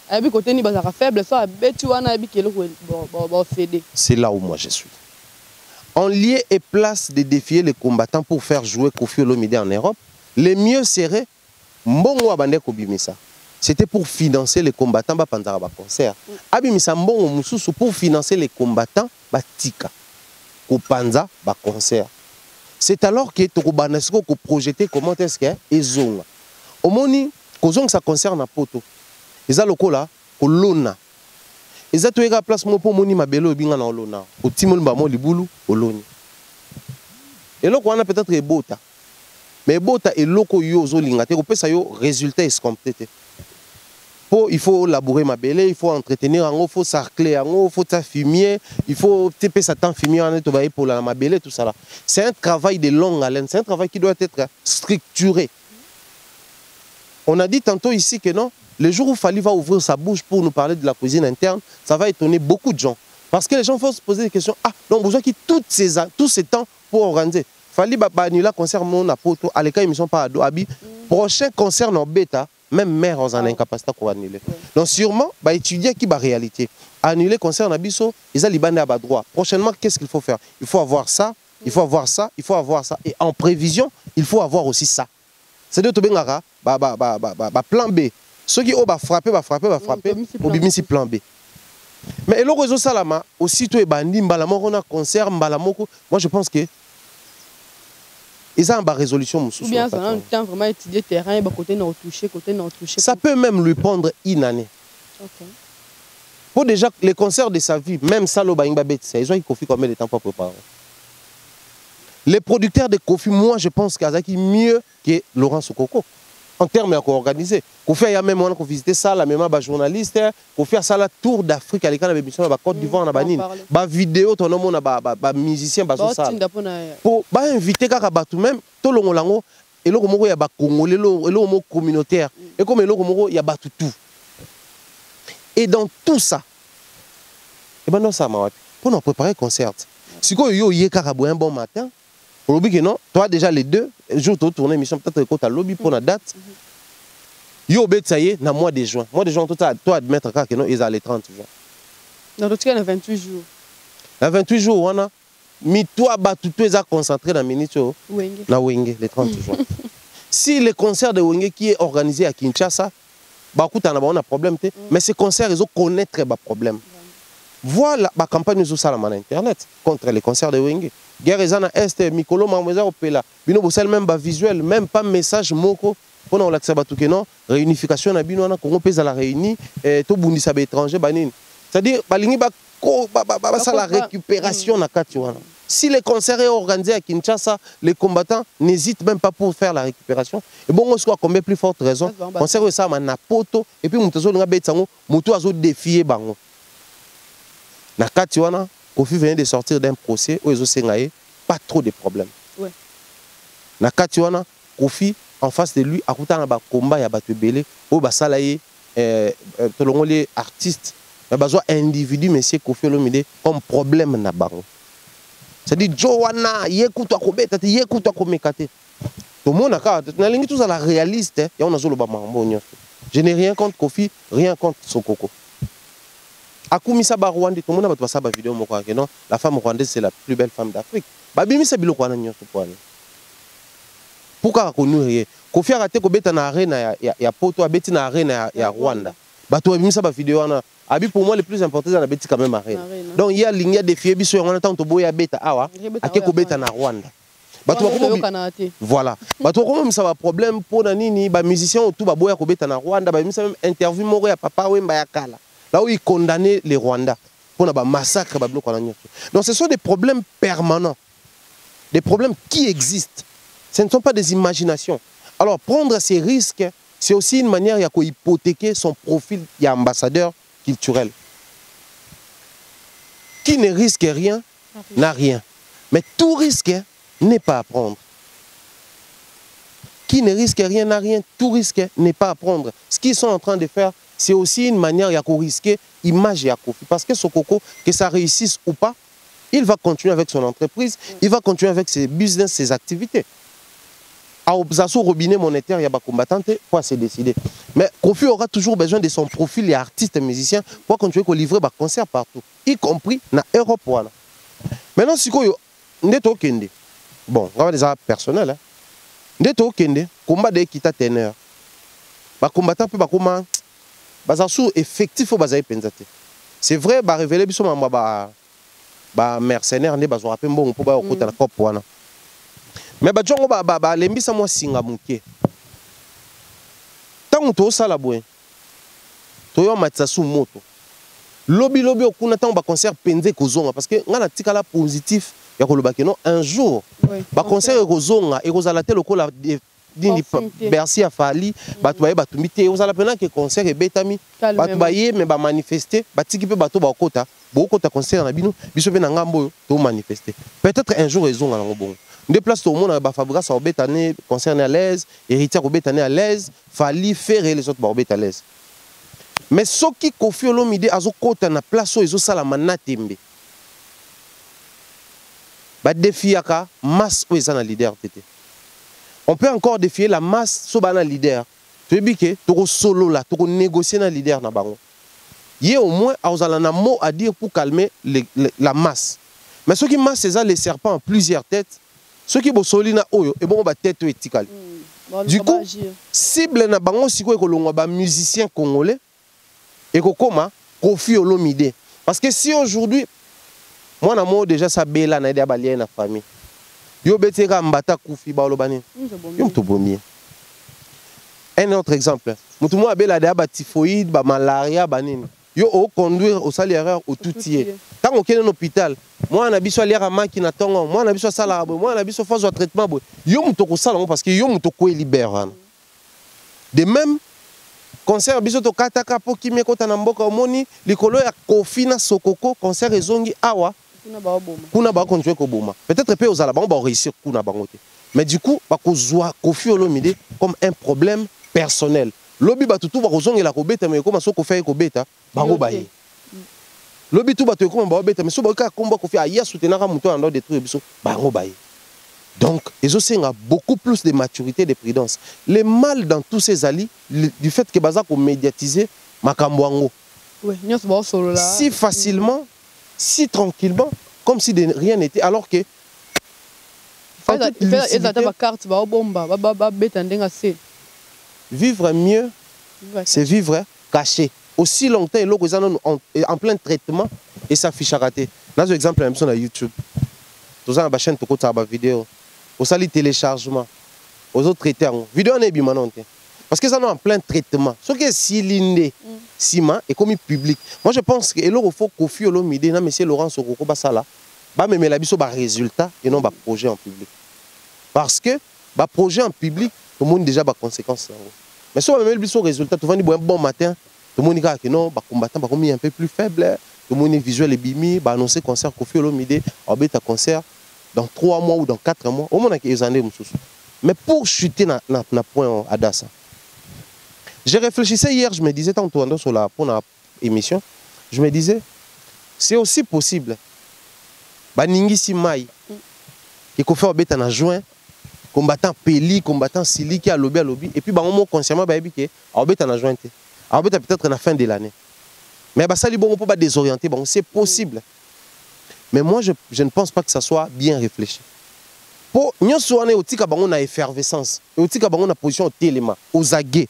Abi côté ni bazaka faible so abeti wana abi kelo ba céder. C'est là où moi je suis. en lieu et place de défier les combattants pour faire jouer Koffi Olomide en Europe, le mieux serait mbongo abande kobimisa. C'était pour financer les combattants pendant le concert. Abimisa mbongo mususu pour financer les combattants batika kopanza ba concert. C'est alors que Tokobanesco ko projeter comment est-ce que ezonga. Omoni kozong ça concerne poto. Eza lokola kolona. Eza toyeka place mo po moni mabelo binga na olona. Otimoli ba mo libulu oloni. Et là on a peut-être ebota. Mais ebota eloko yo zolinga te ko pesa yo résultat escompté. Il faut labourer ma belle, il faut entretenir, il faut sarcler, il faut fumier, il faut taper sa temps fumier pour la ma belle, tout ça là. C'est un travail de longue haleine, c'est un travail qui doit être structuré. On a dit tantôt ici que non, le jour où Fally va ouvrir sa bouche pour nous parler de la cuisine interne, ça va étonner beaucoup de gens. Parce que les gens vont se poser des questions. Ah, donc besoin qu'il tous ces temps pour organiser. Fally va annuler concert mon apoto, à l'école émission pas à Doabi. Prochain concert en bêta. Même mère en incapacité pour annuler. Donc sûrement, bah, étudier qui va réalité. Annuler concert en abisso, ils ont libané à bas droit. Prochainement, qu'est-ce qu'il faut faire? Il faut avoir ça, il faut avoir ça, il faut avoir ça. Et en prévision, il faut avoir aussi ça. C'est de tout bien plan B. Ceux qui ont frappé, au bimisi plan B. Mais le réseau Salama, aussitôt et bandi, mbalamoko, on a concert, mbalamoko. Moi je pense que ils ont une résolution. Ou bien ça a un temps vraiment étudier terrain, côté non touché, côté non touché. Ça peut même lui prendre une année. Okay. Pour déjà les concerts de sa vie, même ça, le Baïmba Betsa, ils ont eu Koffi combien de temps pour préparer. Les producteurs de Koffi, moi je pense qu'Azaki mieux que Laurent Sokoko. En termes organisés. Koffi a même on a visité ça, la même journaliste, Koffi a ça la tour d'Afrique à l'école de l'émission de Côte d'Ivoire na banine. Ba vidéo ton nom na ba musicien ba ça. Pour ba inviter kaka batu même to longolango et lo moko ya ba congolais lo mo communautaire et comme lo moko ya batu tout. Et dans tout ça et ben non ça m'a pour nous préparer concert. Si quoi yo yé kaka un bon matin. Pour le que non, toi déjà les deux jours tu tourner émission peut-être que tu as lobby pour la date. Yo bet ça y est, dans mois de juin. Mois de juin toi admettre que non ils allaient 30 jours. Dans le cas 28 jours. Dans 28 jours on a mis toi ba tout est concentré dans minute na Wenge les 30 jours. Si le concert de Wenge qui est organisé à Kinshasa, bah écoute on a problème mais ce concert ils ont connaître ba problème. Voilà la campagne sur Salama internet contre les concerts de Wenge. Guerre ezana est Mikolo Mamweza opela. Bino bosel même ba visuel, même pas message moko pour na relaxer ba tout que non, réunification na bino na Congo pesa la réunie to bundisa ba étranger banine. C'est-à-dire balingi ba ça la récupération na kati wana. Si les concerts est organisé à Kinshasa, les combattants n'hésitent même pas pour faire la récupération. Et bon, on se combien plus forte raison. Concert ça na poto et puis mutozo nga betango, muto azo défier bango. Na kati wana Koffi vient de sortir d'un procès où ils ont pas trop de problèmes. Ouais. Na kati wana Koffi en face de lui a un combat ya batu belé où basalaye tolongoli artiste mais besoin individu monsieur Koffi Olomide comme problème na bango. C'est-à-dire Joana yekuta kobeta yekuta komekate. Tout le monde a na lingi tous à la réaliste ya on a zolo ba mambo nyonso. Je n'ai rien contre Koffi, rien contre Sokoko. Akumisa ba Rwanda tout le monde a passé ba vidéo moko que non la femme rwandaise c'est la plus belle femme d'Afrique. Ba bimisa biloko wana nyonso poane. Pourquoi connu rien? Koffi a raté ko beta na arena ya poto abeti na arena ya Rwanda. Ba to bimisa ba vidéo wana abi pour moi le plus important c'est na beti quand même arena. Donc il y a ligne défier biso on attend to boya beta awa ake ko beta na Rwanda. Ba to ko voilà. Ba to ko même ça va problème pour na nini ba musicien tout ba boya ko beta na Rwanda ba bimisa même interview moko ya papa Wemba ya kala. Là où ils condamnaient les Rwandais pour un massacre. Donc ce sont des problèmes permanents, des problèmes qui existent. Ce ne sont pas des imaginations. Alors prendre ces risques, c'est aussi une manière d'hypothéquer son profil d'ambassadeur culturel. Qui ne risque rien n'a rien. Mais tout risque n'est pas à prendre. Qui ne risque rien n'a rien, tout risque n'est pas à prendre. Ce qu'ils sont en train de faire, c'est aussi une manière de risquer l'image de Koffi. Parce que Sokoko, que ça réussisse ou pas, il va continuer avec son entreprise, il va continuer avec ses business, ses activités. À Obzaso robinet monétaire, il y a des combattants pour se décider. Mais Koffi aura toujours besoin de son profil et artiste et musicien pour continuer à livrer des concerts partout, y compris dans l'Europe. Maintenant, si ndeto kende. Bon, on va déjà personnel hein. Ndeto kende, combat de kita teneur. Ba combattant peut ba comment baza sous effectif au baza penzate. C'est vrai ba révéler biso mamba ba mercenaire ne bazo rapper bon pour ba okota na cop wana. Mais ba jongo ba lembisa moi singa muke. Tant to sala boy. To yo matsa sous moto. Lobi okuna tant ba concert penze kozonga parce que ngana tikala positif ya koloba ke non un jour ba concert kozonga et kozala te lokola dini Bercy a fali batu baye batu mité ozala pena ke concert e betami batu baye mais ba manifester batiki pe bato ba kota bokota concert na bino biso pe na ngambo to manifester peut-être un jour ezonga na bon de place tout le monde ba Fabregas a betane concert à l'aise héritier ko betane à l'aise fali faire les autres ba bet à l'aise mais ce qui Koffi Olomide azo kota na place ezo sala manatembe ba défiaka masse o ezana leader tété. On peut encore défier la masse sur le leader. Tu veux dire que tu solo là, tu négocier dans le leader na bango. Il y a au moins un mot à dire pour calmer la masse. Mais ceux qui massent les serpents en plusieurs têtes, ceux qui bossoli na oyo et bon ba tête etikali. Du coup, cible na bango siko ekolongwa ba musicien congolais et kokoma Koffi Olomide. Parce que si aujourd'hui moi na mo déjà ça bela na ide abalia na famille. Yo beteka mbata kufi ba olobani. Yo mto bomie. Un autre exemple. Mutu mo abela de ba typhoïde, ba malaria, ba nini. Yo o conduire au salaire au toutier. Tant on kene hôpital, moi na biso aliera maki na tongo, moi na biso sala bo, moi na biso phase de traitement bo. Yo mto ko sala parce que yo mto ko libérer. De même concert biso to kataka po kimé kota na mboka omoni likolo ya Koffi na Sokoko concert ezongi awa. Kuna ba continuer ko boma. Peut-être pe ozala ba réussir kuna bangote. Mais du coup, ba kozwa Koffi Olomide comme un problème personnel. Lobi ba tutu ba kozongela ko beta mais comme soko fait ko beta bango baye. Lobi tu ba to ko ba beta mais so ba ka komba Koffi aya soutenir muto en dehors détruire biso bango baye. Donc, ils ont beaucoup plus de maturité et de prudence. Le mal dans tous ces alliés, du fait que Bazak a médiatisé Makamboango. Oui, si facilement, si tranquillement, comme si de rien n'était, alors que. Vivre mieux, c'est vivre caché. Aussi longtemps, ils sont en plein traitement et ça fiche à rater. Dans un exemple, même sur YouTube. Tous les chaîne de la vidéo. Au sali téléchargement. Aux autres traitements. Vidéo n'est pas maintenant. Parce que ça est en plein traitement. Ce qui est si lindé, Sima est comme public. Moi je pense que il faut Koffi Olomide, monsieur Laurent Sokoko Basala, bah mais la biso ba résultat et non ba projet en public. Parce que ba projet en public, tout le monde déjà ba conséquences. Mais si on met le biso résultat, tout le monde bon matin, tout le monde dit que non, ba combattant ba comme un peu plus faible, tout le monde visuel et bimi, ba annoncer concert Koffi Olomide, obéit à concert dans 3 mois ou dans 4 mois, au moins il y a des années. Mais pour chuter na point à Dassa. Je réfléchissais hier, je me disais, tant que sur la émission, je me disais, c'est aussi possible. Baningi Simai, qui a fait un bête en juin, combattant Peli, combattant Sili, qui a lobby, et puis, on consciemment, il y a un bête en juin. Un bête peut-être à la fin de l'année. Mais ça, on ne peut pas désorienter, c'est possible. Mais moi, je ne pense pas que ça soit bien réfléchi. Pour nous, on a effervescence, on a position au téléma, aux aguets.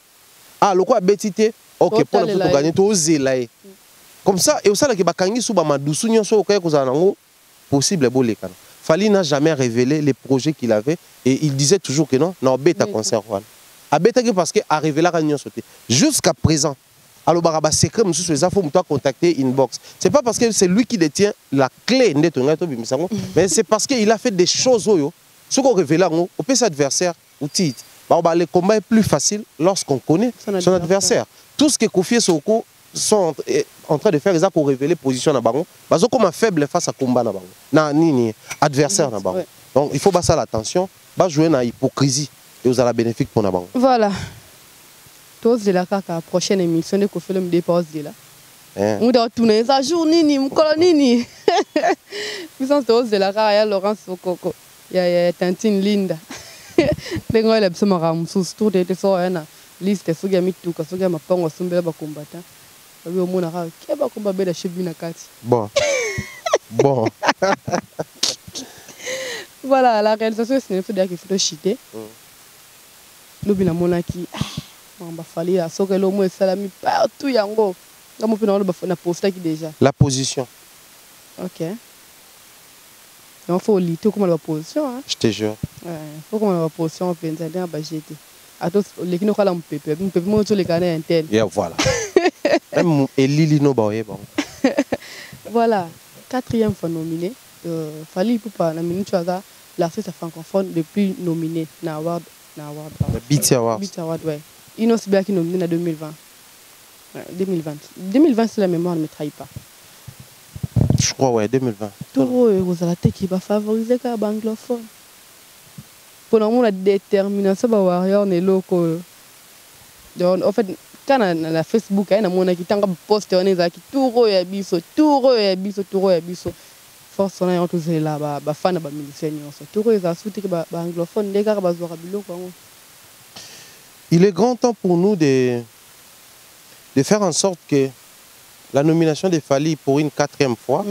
Ah, le quoi bétité, ok, pour nous gagner, aux zélaïs. Comme ça, et au sein de Bakangi, sous Bamadoussou, nous avons possible. Fali n'a jamais révélé les projets qu'il avait et il disait toujours que non, non, bêta concert. A bêta parce qu'il a révélé la réunion sauté. Jusqu'à présent, alors, Baraba secret, monsieur, les infos, toi contacter Inbox. C'est pas parce que c'est lui qui détient la clé de ton mais c'est parce qu'il a fait des choses. Ce qu'on révèle, on peut ses adversaires ou titre. Le combat est plus facile lorsqu'on connaît son adversaire. Tout ce que Koffi et Soko sont en train de faire, ils ont révélé position dans le baron. Ils ont comme un faible face à combat dans le adversaire dans le baron. Donc il faut passer l'attention, jouer dans l'hypocrisie et vous allez bénéfique pour le baron. Voilà. Tous de la prochaine émission de Koffi Olomide dépose de là. On doit tourner ça jour nini, nini. Puissance tous de la il y a Laurent Sokoko, il y a Tantine Linda. Les gens qui sont en sous de une liste de mis tout, que ceux qui ont fait combattant. Bon. Bon. Voilà, la réalisation c'est une photo qui photo chité. Lobina monaki. Bah fallait à ce que l'homme est salami partout yango. Comme on a posté déjà. La position. Ok. Il faut lutter comme la position. Hein? Je te jure. Ouais, faut comme la position, on peut bien budgéter. Attends, les qui nous calent un peu, on peut montrer les canaux internes. Et voilà. Même Elili no baoye bon. Voilà, 4e fois nominé. Fallait pour pas la minute là, l'artiste francophone le plus nominé na award. Le BET Awards. BET Awards, ouais. Inos Bia qui nominé en 2020. 2020. 2020, si la mémoire ne me trahit pas. Je crois, ouais, 2020. Tout vous allez qui va favoriser les anglophones. Pour nous, la détermination de Warrior est local. En fait, quand on a la Facebook, on a mon qui tanga poste on est qui tout est biso. Force on a tous là ba fan ba musicien so. Tout est à soutenir ba anglophone les gars ba zora bilo quoi. Il est grand temps pour nous de faire en sorte que la nomination de Fally pour une 4e fois,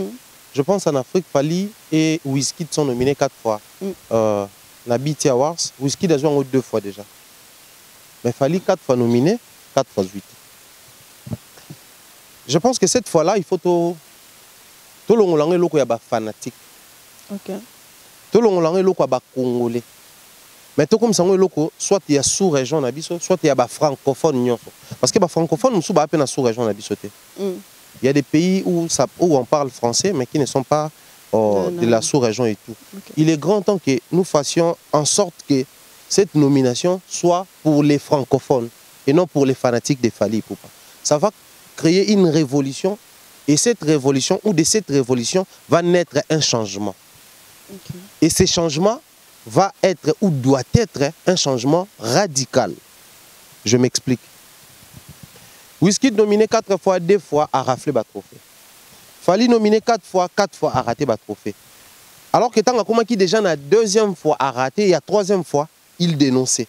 je pense en Afrique, Fally et Wizkid sont nominés 4 fois. La BET Awards, Wizkid a joué 2 fois déjà. Mais Fally 4 fois nominé, 4 fois 8. Je pense que cette fois-là, il faut tout le monde y a fanatique. OK. Tout le monde y a congolais. Mais tout comme ça, soit il y a sous-région, soit il y a francophone. Parce que les francophones, nous sommes à peine sous-région. Il y a des pays où on parle français, mais qui ne sont pas de la sous-région et tout. Okay. Il est grand temps que nous fassions en sorte que cette nomination soit pour les francophones et non pour les fanatiques de Fally Ipupa. Ça va créer une révolution et cette révolution, ou de cette révolution, va naître un changement. Okay. Et ce changement va être ou doit être un changement radical. Je m'explique. Wizkid nominé 4 fois, 2 fois a raflé le trophée. Fally nominé 4 fois a raté le trophée. Alors que Tangakoma qui déjà la 2e fois a raté, il y a 3e fois, il dénonçait.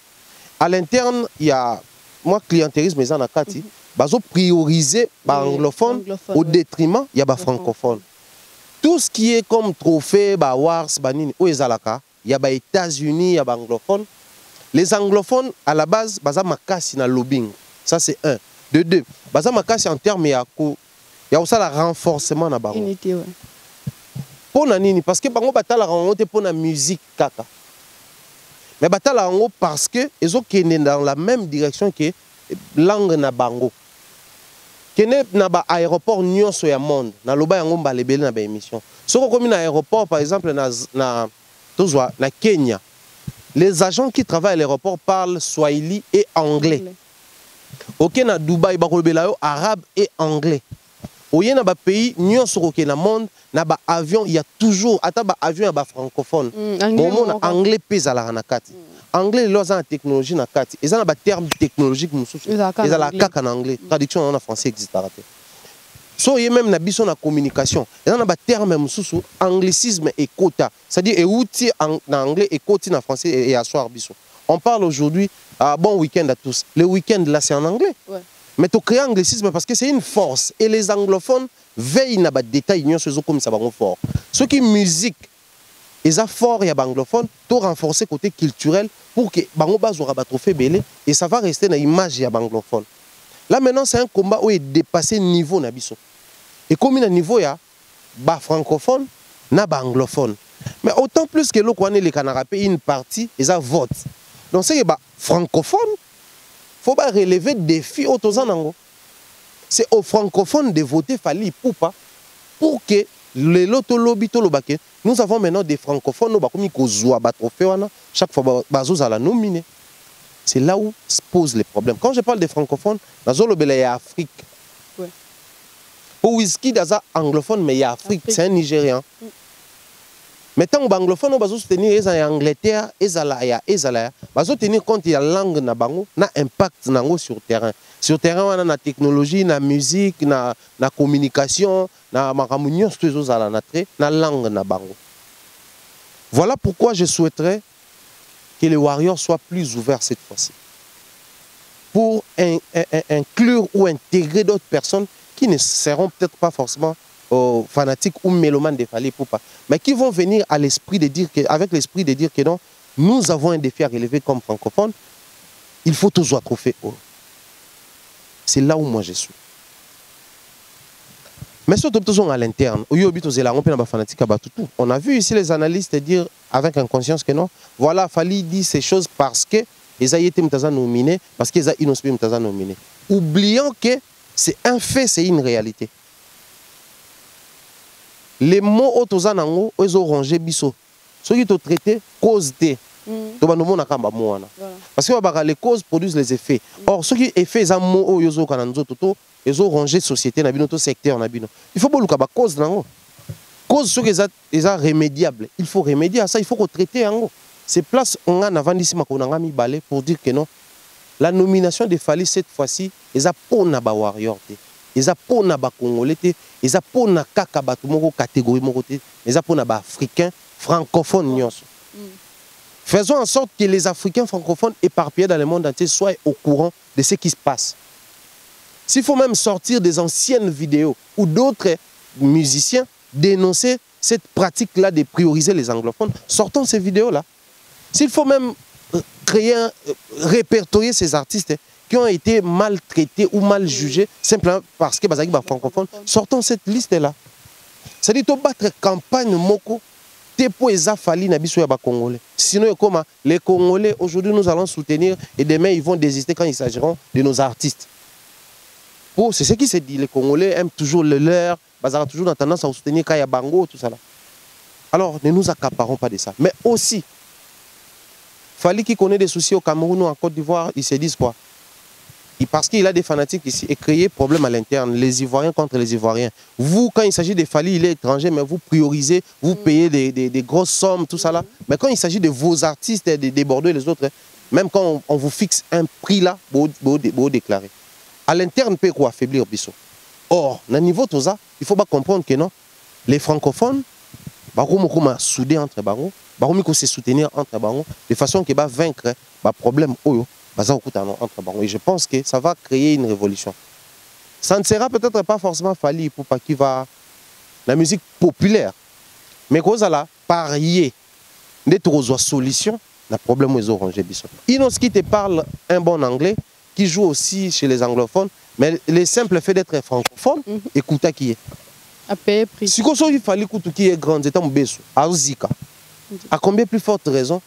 À l'interne, il y a moi clientélisme mais en a kati, bazo prioriser l'anglophone au détriment il y a francophone. Tout ce qui est comme trophée, awards, banini, ou ezalaka, il y a les États-Unis, il y a les anglophones. Les anglophones, à la base, baza makasi na lobbying. Ça, c'est 1. De 2, baza makasi en termes, il y a aussi le renforcement na bango. Unité, ouais. Pour nini, parce que bango batala rangote pour la musique kaka. Mais batala rango parce que ils ont dans la même direction que langue na bango. Kene na ba aéroport nyonso ya monde, na loba yango mbalebele na ba émission. Soko komi na aéroport par exemple na Kenya, les agents qui travaillent à l'aéroport parlent swahili et anglais. Ok, na Dubaï, arabe et anglais. Au y a des pays, nous sommes dans le monde, na ba avion, il y a toujours, ata ba avion ya ba francophone. Bon, anglais pèse à la nakati. Anglais, ils ont une technologie nakati. Ils ont des termes technologiques, ils ont la kaka en anglais. Traduction en français existe. So y même na biso na communication. Ils ont des termes anglicisme et quota. C'est-à-dire et outil en anglais et quota en français et à soir biso. On parle aujourd'hui bon week-end à tous. Le week-end là c'est en anglais. Ouais. Mais tu crées anglicisme parce que c'est une force et les anglophones veillent na ba détails comme ça va fort. Ce qui musique ils ont fort et anglophone tout renforcer côté culturel pour que bango bazora ba trophée belé et ça va rester na image ya anglophone. Là maintenant c'est un combat où il dépassé niveau na biso. Et comme il a niveau ya ba francophone na ba anglophone. Mais autant plus que le Kouane les Canarapé une partie ils ont vote. Donc c'est ba francophone faut pas relever défi autour. C'est aux francophones de voter Fally Ipupa pour que les loto lobby to lobake. Nous avons maintenant des francophones chaque fois bazos à la nominer. C'est là où se posent les problèmes. Quand je parle des francophones, il y a Afrique. Ouais. Pour Wizkid, il y a anglophone, mais il y a Afrique. C'est un Nigérian. Mais tant que anglophone, ils soutenir en Angleterre, ils tenir compte de la langue na bango, na impact sur le terrain. Sur le terrain, on a la technologie, la musique, la communication, la maramunion, la langue na bango. Voilà pourquoi je souhaiterais que les Warriors soient plus ouverts cette fois-ci. Pour inclure ou intégrer d'autres personnes qui ne seront peut-être pas forcément aux fanatiques ou mélomanes de Fally Ipupa, mais qui vont venir à l'esprit de dire que, avec l'esprit de dire que non, nous avons un défi à relever comme francophones, il faut tous trouver. C'est là où moi je suis. Mais surtout à l'interne, on a vu ici les analystes dire avec inconscience que non, voilà, Fally dit ces choses parce que ils ont été nominés, parce qu'ils ont été nominés. Oublions que c'est un fait, c'est une réalité. Les mots autozanango, ils ont rangé biso. Ceux qui ont traité cause de. Parce que les causes produisent les effets. Or, ceux qui effets ils ont rangé société, notre secteur. Il faut pas que cause nango. Cause ceux qui sont remédiables. Il faut remédier à ça, il faut traiter en c'est place on a avant d'ici pour dire que non. La nomination de Fally cette fois-ci, ils ont pour na ba warrior te. Ils ont pour na ba congolais te, ils ont pour na kaka batu moko catégorie moko te, ils ont pour na ba africain francophone nyonso. Faisons en sorte que les Africains francophones éparpillés dans le monde entier soient au courant de ce qui se passe. S'il faut même sortir des anciennes vidéos où d'autres musiciens dénoncer cette pratique-là de prioriser les anglophones, sortons ces vidéos-là. S'il faut même répertorier ces artistes qui ont été maltraités ou mal jugés simplement parce que les francophones, sortons cette liste-là. C'est-à-dire que battre campagne moko pour les Fally na biso ya ba Congolais. Sinon comme les Congolais aujourd'hui nous allons soutenir et demain ils vont désister quand il s'agiront de nos artistes. C'est ce qui se dit, les Congolais aiment toujours le leur, ils ont toujours tendance à soutenir Kaya Bango, tout ça là. Alors ne nous accaparons pas de ça. Mais aussi Fally qui connaît des soucis au Cameroun ou en Côte d'Ivoire, ils se disent quoi? Parce qu'il a des fanatiques ici et créer problème à l'interne, les Ivoiriens contre les Ivoiriens. Vous, quand il s'agit de Fally, il est étranger, mais vous priorisez, vous payez des grosses sommes, tout ça là. Mais quand il s'agit de vos artistes, des Bordeaux et les autres, même quand on vous fixe un prix là, vous déclarer. À l'interne, peut quoi affaiblir Bissot. Or, à niveau tout ça, il faut pas comprendre que non, les francophones, ils soudés entre eux, ils se soutenir entre eux, de façon qu'ils vont vaincre le problème. Et je pense que ça va créer une révolution. Ça ne sera peut-être pas forcément Fally Ipupa qui va la musique populaire, mais qu'on va parier d'être solution le problème aux oranges. Inos qui te parle un bon anglais, qui joue aussi chez les anglophones, mais le simple fait d'être francophone, écoute qui est. À payer prix. Si il fallait qui est grand, c'est un beso, à Zika. À combien plus forte raison,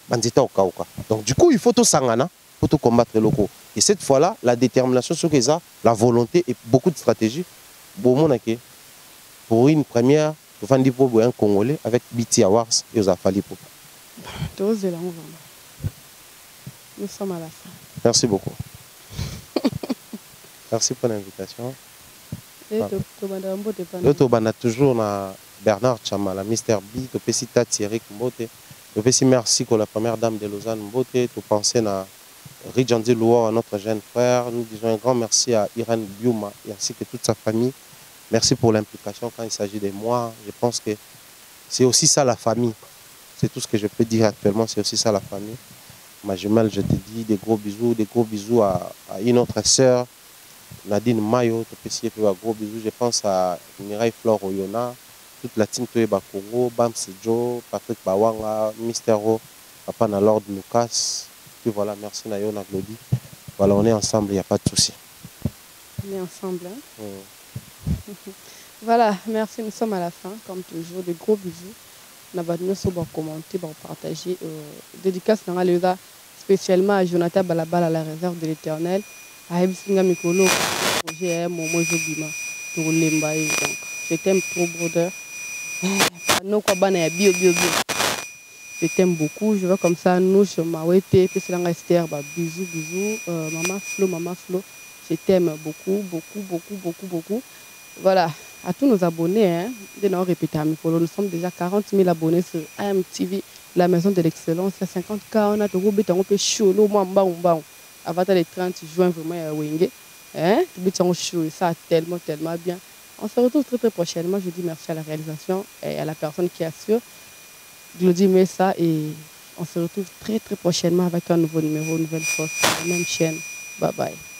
donc du coup il faut tout sangana. Pour tout combattre les locaux. Et cette fois-là, la détermination sur ça, la volonté et beaucoup de stratégie, pour une première, pour un Congolais avec BT Awards et aux Fally Ipupa. Nous sommes à la fin. Merci beaucoup. Merci pour l'invitation. On a toujours Bernard Chamala, Mr. B, Topesita Thierry Mbote, merci pour la première dame de Lausanne Mbote, tu pensais à Ridjandi Loua, notre jeune frère. Nous disons un grand merci à Irène Biouma ainsi que toute sa famille. Merci pour l'implication quand il s'agit de moi. Je pense que c'est aussi ça la famille. C'est tout ce que je peux dire actuellement, c'est aussi ça la famille. Ma jumelle, je te dis des gros bisous à une autre sœur, Nadine Mayo, gros bisous. Je pense à Mireille Flore Oyona, toute la team Toyeba Congo, Bams Joe, Patrick Bawanga, Mystero, Papa Nalord Lucas. Puis voilà, merci Nayona Glody. Voilà, on est ensemble, il n'y a pas de souci. On est ensemble. Hein? Voilà, merci, nous sommes à la fin, comme toujours. De gros bisous. On va commenter, partager. Dédicace spécialement à Jonathan Balabal à la réserve de l'Éternel. À Ebsinga Mikolo, projet Momo Zobima, pour l'Embaye. Je t'aime trop, brother. Non, quoi, ban bio. Je t'aime beaucoup. Je veux comme ça, nous, sur ma wete, puis c'est dans Esther, bisous. Maman Flo. Je t'aime beaucoup. Voilà, à tous nos abonnés, hein, de nous répéter à Mikolo, nous sommes déjà 40 000 abonnés sur AMTV, la maison de l'excellence. Il y a 50K, on a tout robé, on peut chaud, avant le 30 juin, vraiment, il y a chaud, ça tellement bien. On se retrouve très prochainement. Je dis merci à la réalisation et à la personne qui assure. Glody Messa, et on se retrouve très prochainement avec un nouveau numéro, une nouvelle force, la même chaîne. Bye bye.